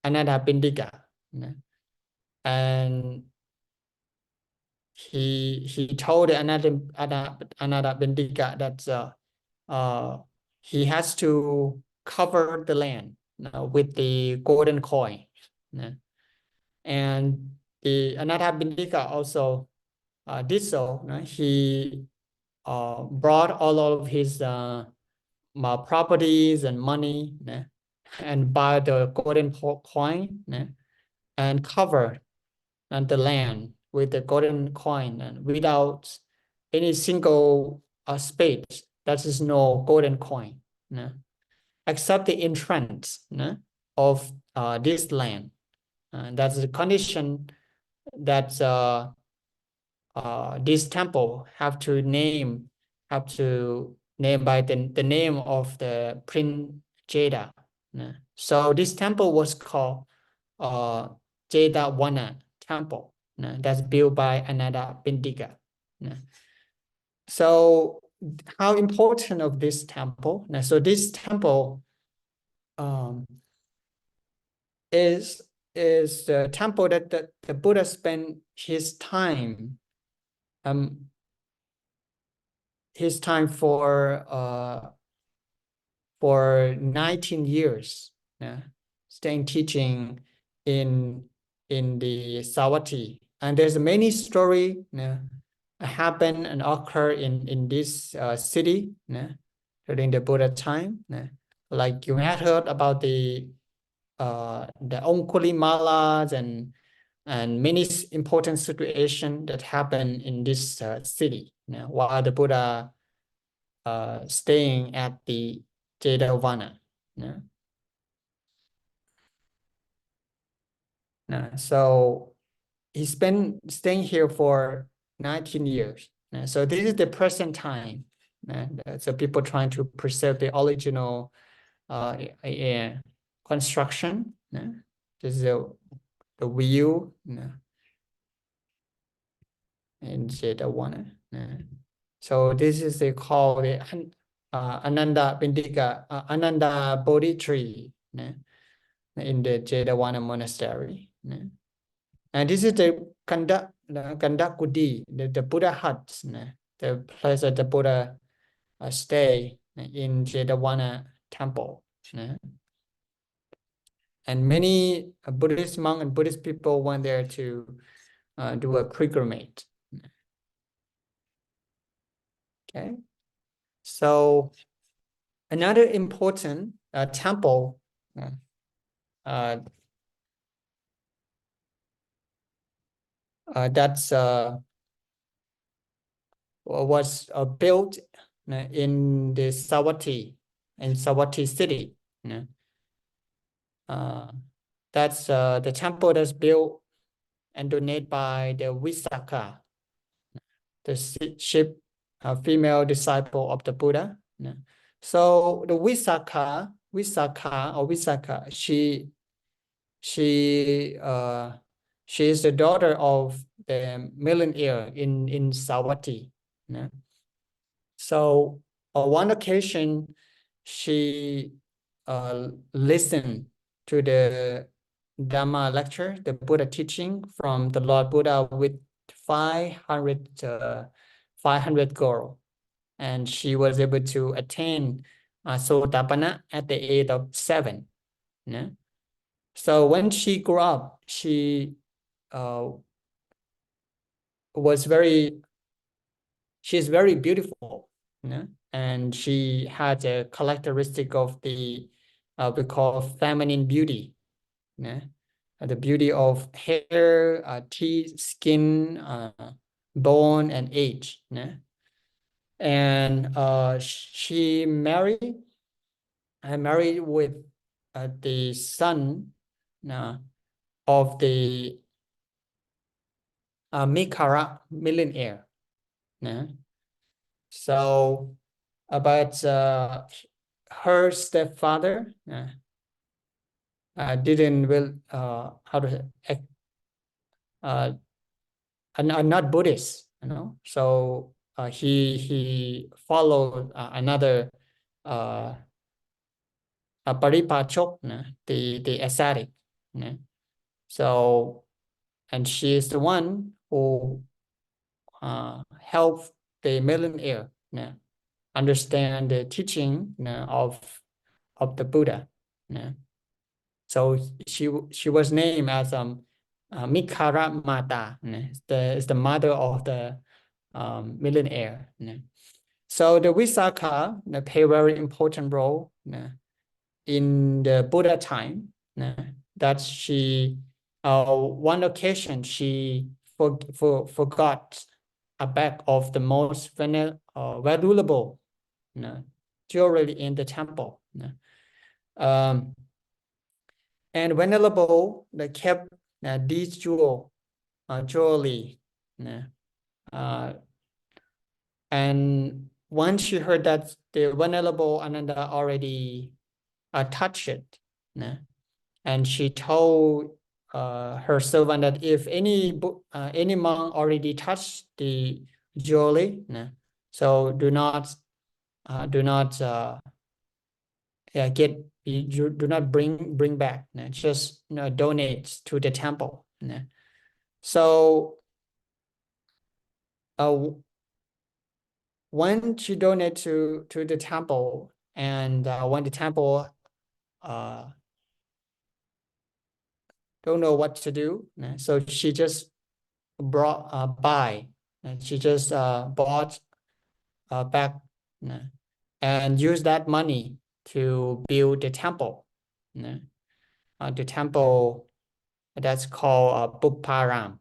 Anathapindika, and he told the Anathapindika that he has to cover the land with the golden coin. And the Anatta Bindika also did so. He brought all of his properties and money and buy the golden coin and cover the land with the golden coin and without any single space. That is no golden coin, except the entrance of this land. That's the condition that this temple have to name by the name of the Prince Jeda. So this temple was called Jedavana temple. That's built by Anatta Bindika. So how important of this temple? So this temple is the temple that the Buddha spent his time for 19 years, staying teaching in the Savatthi. And there's many story happen and occur in this city during the Buddha time. Like you had heard about the Angulimalas and many important situations that happen in this city while the Buddha staying at the Jedavana. So he spent staying here for 19 years. So this is the present time. So people trying to preserve the original construction. This is the view in Jedavana. So this is they call the Ananda Bindika, Ananda Bodhi tree in the Jedavana monastery. And this is the Kandakudi, the Buddha hut, the place that the Buddha stay in Jedavana temple. And many Buddhist monks and Buddhist people went there to do a pilgrimage. Okay, so another important temple that's was built in the Savatthi, in Savatthi city. That's the temple that's built and donated by the Visakha, the female disciple of the Buddha. So the Visakha, she is the daughter of the millionaire in Savatthi. So on one occasion, she listened to the Dhamma lecture, the Buddha teaching from the Lord Buddha with 500 girls. And she was able to attain Sotapanna at the age of 7. So when she grew up, she she's very beautiful, and she had a characteristic of the we call feminine beauty, the beauty of hair, teeth, skin, bone, and age. And she married with the son of the Mikara millionaire. So about her stepfather didn't will how to not Buddhist, so he followed another Paripachok, the ascetic. So, and she is the one who helped the millionaire understand the teaching of of the Buddha. So she was named as Mikara Mata, is the mother of the millionaire. So the Visakha play a very important role in the Buddha time. That she, one occasion she forgot a bag of the most valuable jewelry in the temple. And Venerable kept these jewelry. And once she heard that the Venerable Ananda already touched it, and she told her servant that if any monk already touched the jewelry, so do not bring back. Just donate to the temple. So when she donate to the temple, and when the temple don't know what to do, so she just she just bought back and use that money to build the temple. The temple that's called Buparam.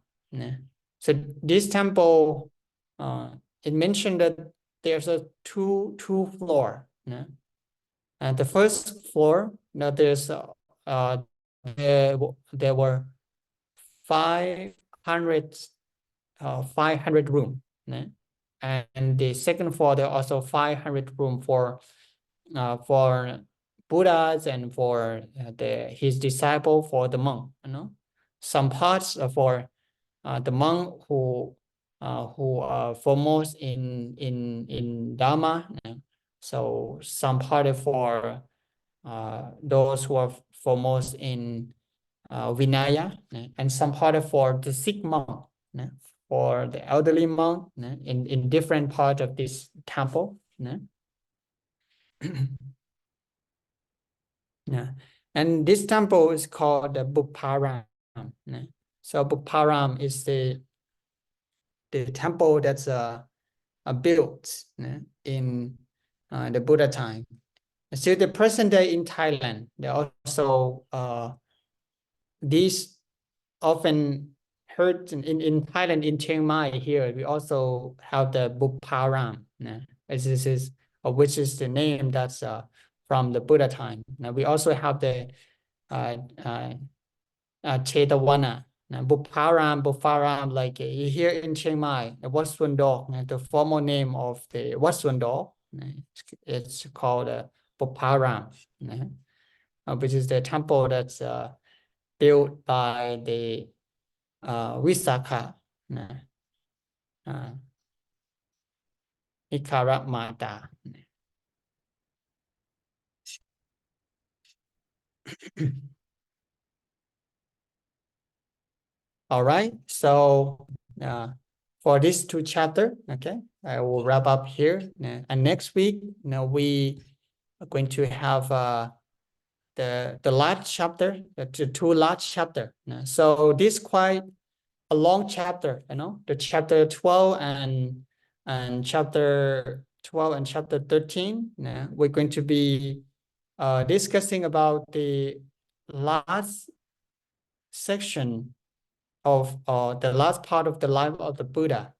So this temple, it mentioned that there's a two floor. And the first floor, there's there were 500 room. And the second floor, there are also 500 room for Buddhas and for his disciple, for the monk. Some parts are for the monk who are foremost in Dharma. So some part for those who are foremost in Vinaya, and some part for the sick monk, for the elderly monk, in different parts of this temple. And this temple is called the Buparam. So Buparam is the temple that's built in the Buddha time. Still, the present day in Thailand, there also these often heard in Thailand, in Chiang Mai here, we also have the Buparam, which is the name that's from the Buddha time. Now we also have the Chetavana, Buparam, like here in Chiang Mai, the Wat Suan Dok, the formal name of the Wat Suan Dok, it's called Buparam, which is the temple that's built by the Visakha, Mikara Mata. All right, so for these two chapters, okay, I will wrap up here. And next week, we are going to have the last chapter, the two last chapter. So this quite a long chapter, the chapter 12 and chapter 12 and chapter 13. We're going to be discussing about the last section of the last part of the life of the Buddha,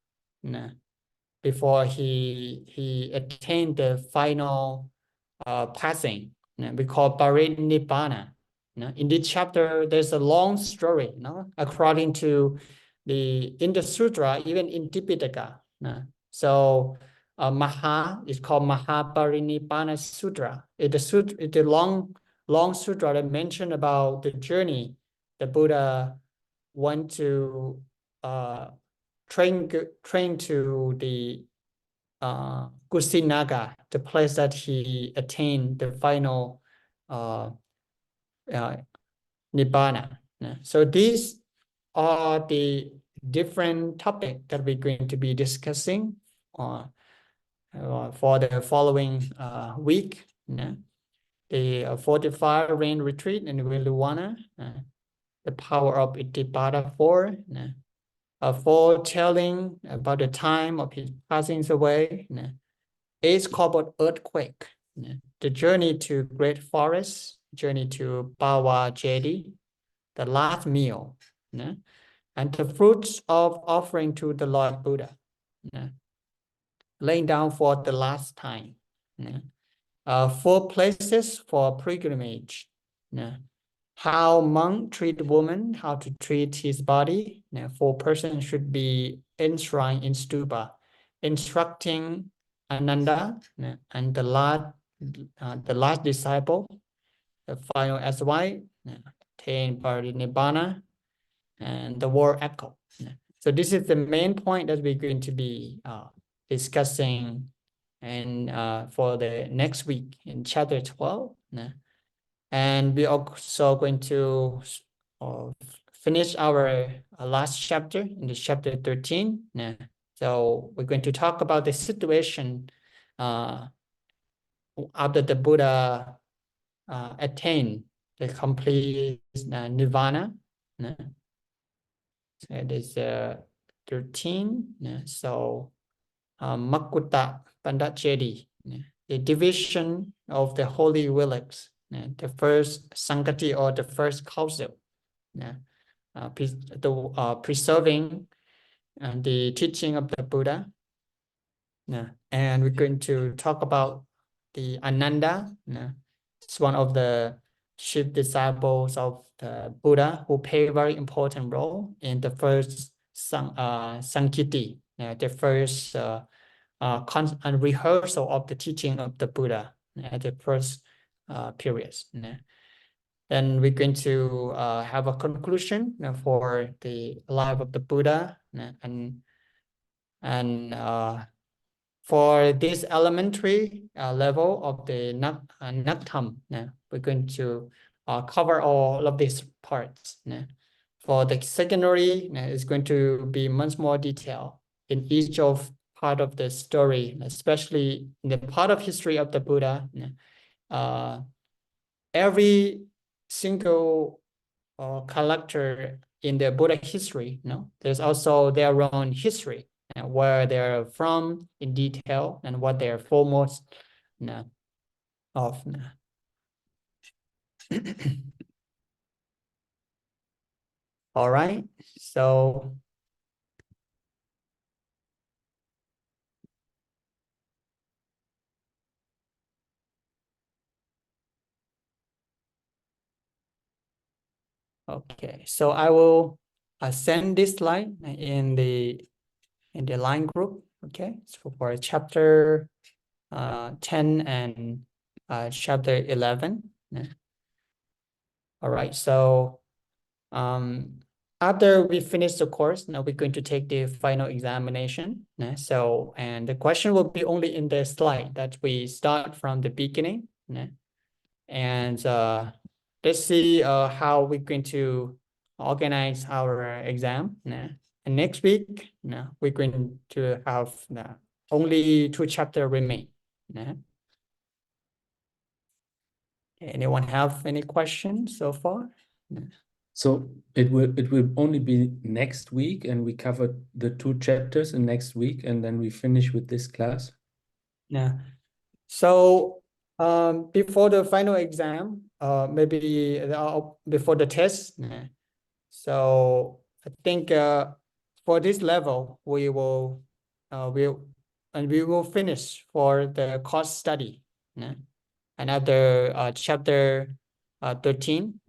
before he attained the final passing. We call Parinibbana. In this chapter, there's a long story. According to in the sutra, even in Tipitaka. So Maha is called Mahaparinibbana Sutra. It's a long sutra that mentioned about the journey the Buddha went to train to the Kusinaga, the place that he attained the final Nibbana. So these are the different topics that we're going to be discussing for the following week. the 45 rain retreat in Viluwana, the power of Itipada 4, foretelling about the time of his passing away, 8 called earthquake, the journey to great forest, journey to Bawa Jedi, the last meal, and the fruits of offering to the Lord Buddha, laying down for the last time. 4 places for pilgrimage. How monk treat woman, how to treat his body. 4 persons should be enshrined in stupa, instructing Ananda and the last disciple, the final advice, attained Parinibbana, and the world echo. So this is the main point that we're going to be discussing and for the next week in chapter 12. And we're also going to finish our last chapter in the chapter 13. So we're going to talk about the situation after the Buddha attained the complete nirvana. So it is 13. So Makutta Pandachedi, the division of the holy relics, the first Sankati or the first council, preserving the teaching of the Buddha. And we're going to talk about the Ananda. It's one of the chief disciples of the Buddha who play a very important role in the first Sankiti, the first rehearsal of the teaching of the Buddha at the first periods. Then we're going to have a conclusion for the life of the Buddha, and for this elementary level of the Naktam, we're going to cover all of these parts. For the secondary, it's going to be much more detail in each of part of the story, especially in the part of history of the Buddha. Every single character in the Buddha history, there's also their own history, where they're from in detail and what they're foremost of. All right, so okay, so I will send this slide in the line group. Okay, so for chapter 10 and chapter 11. All right, so after we finish the course, now we're going to take the final examination. So, and the question will be only in the slide that we start from the beginning. And let's see how we're going to organize our exam. And next week, we're going to have only 2 chapters remain. Anyone have any questions so far? So it will only be next week, and we cover the 2 chapters in next week, and then we finish with this class. Yeah. So before the final exam, maybe before the test. So I think for this level, we will finish for the course study. Another chapter 13.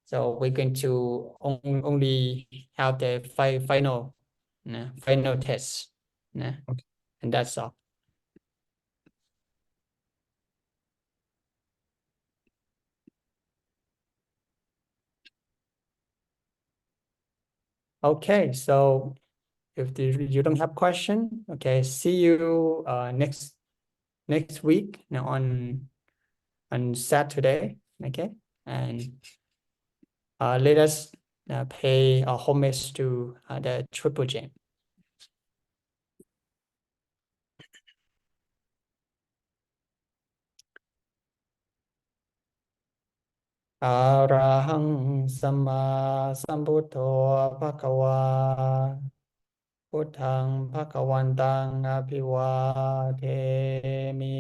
So we're going to only have the final test. Okay. And that's all. Okay, so if you don't have question, okay, see you next week on Saturday, okay, and let us pay homage to the Triple Gem. อะระหังสัมมาสัมพุทโธภะคะวาพุทธังภะคะวันตังอภิวาเทมิ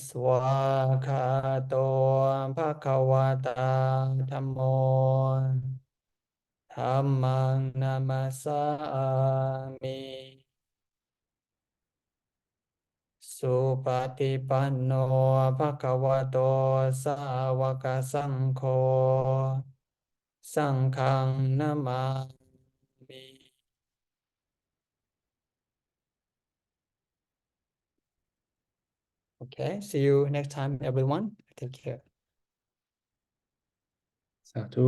สวากขาโตภะคะวะตาธัมโมธัมมังนามัสสามิ สุปฏิปันโนภะคะวะโตสาวกสังโฆสังฆังนามามิ Okay, see you next time, everyone. Take care. สาธุ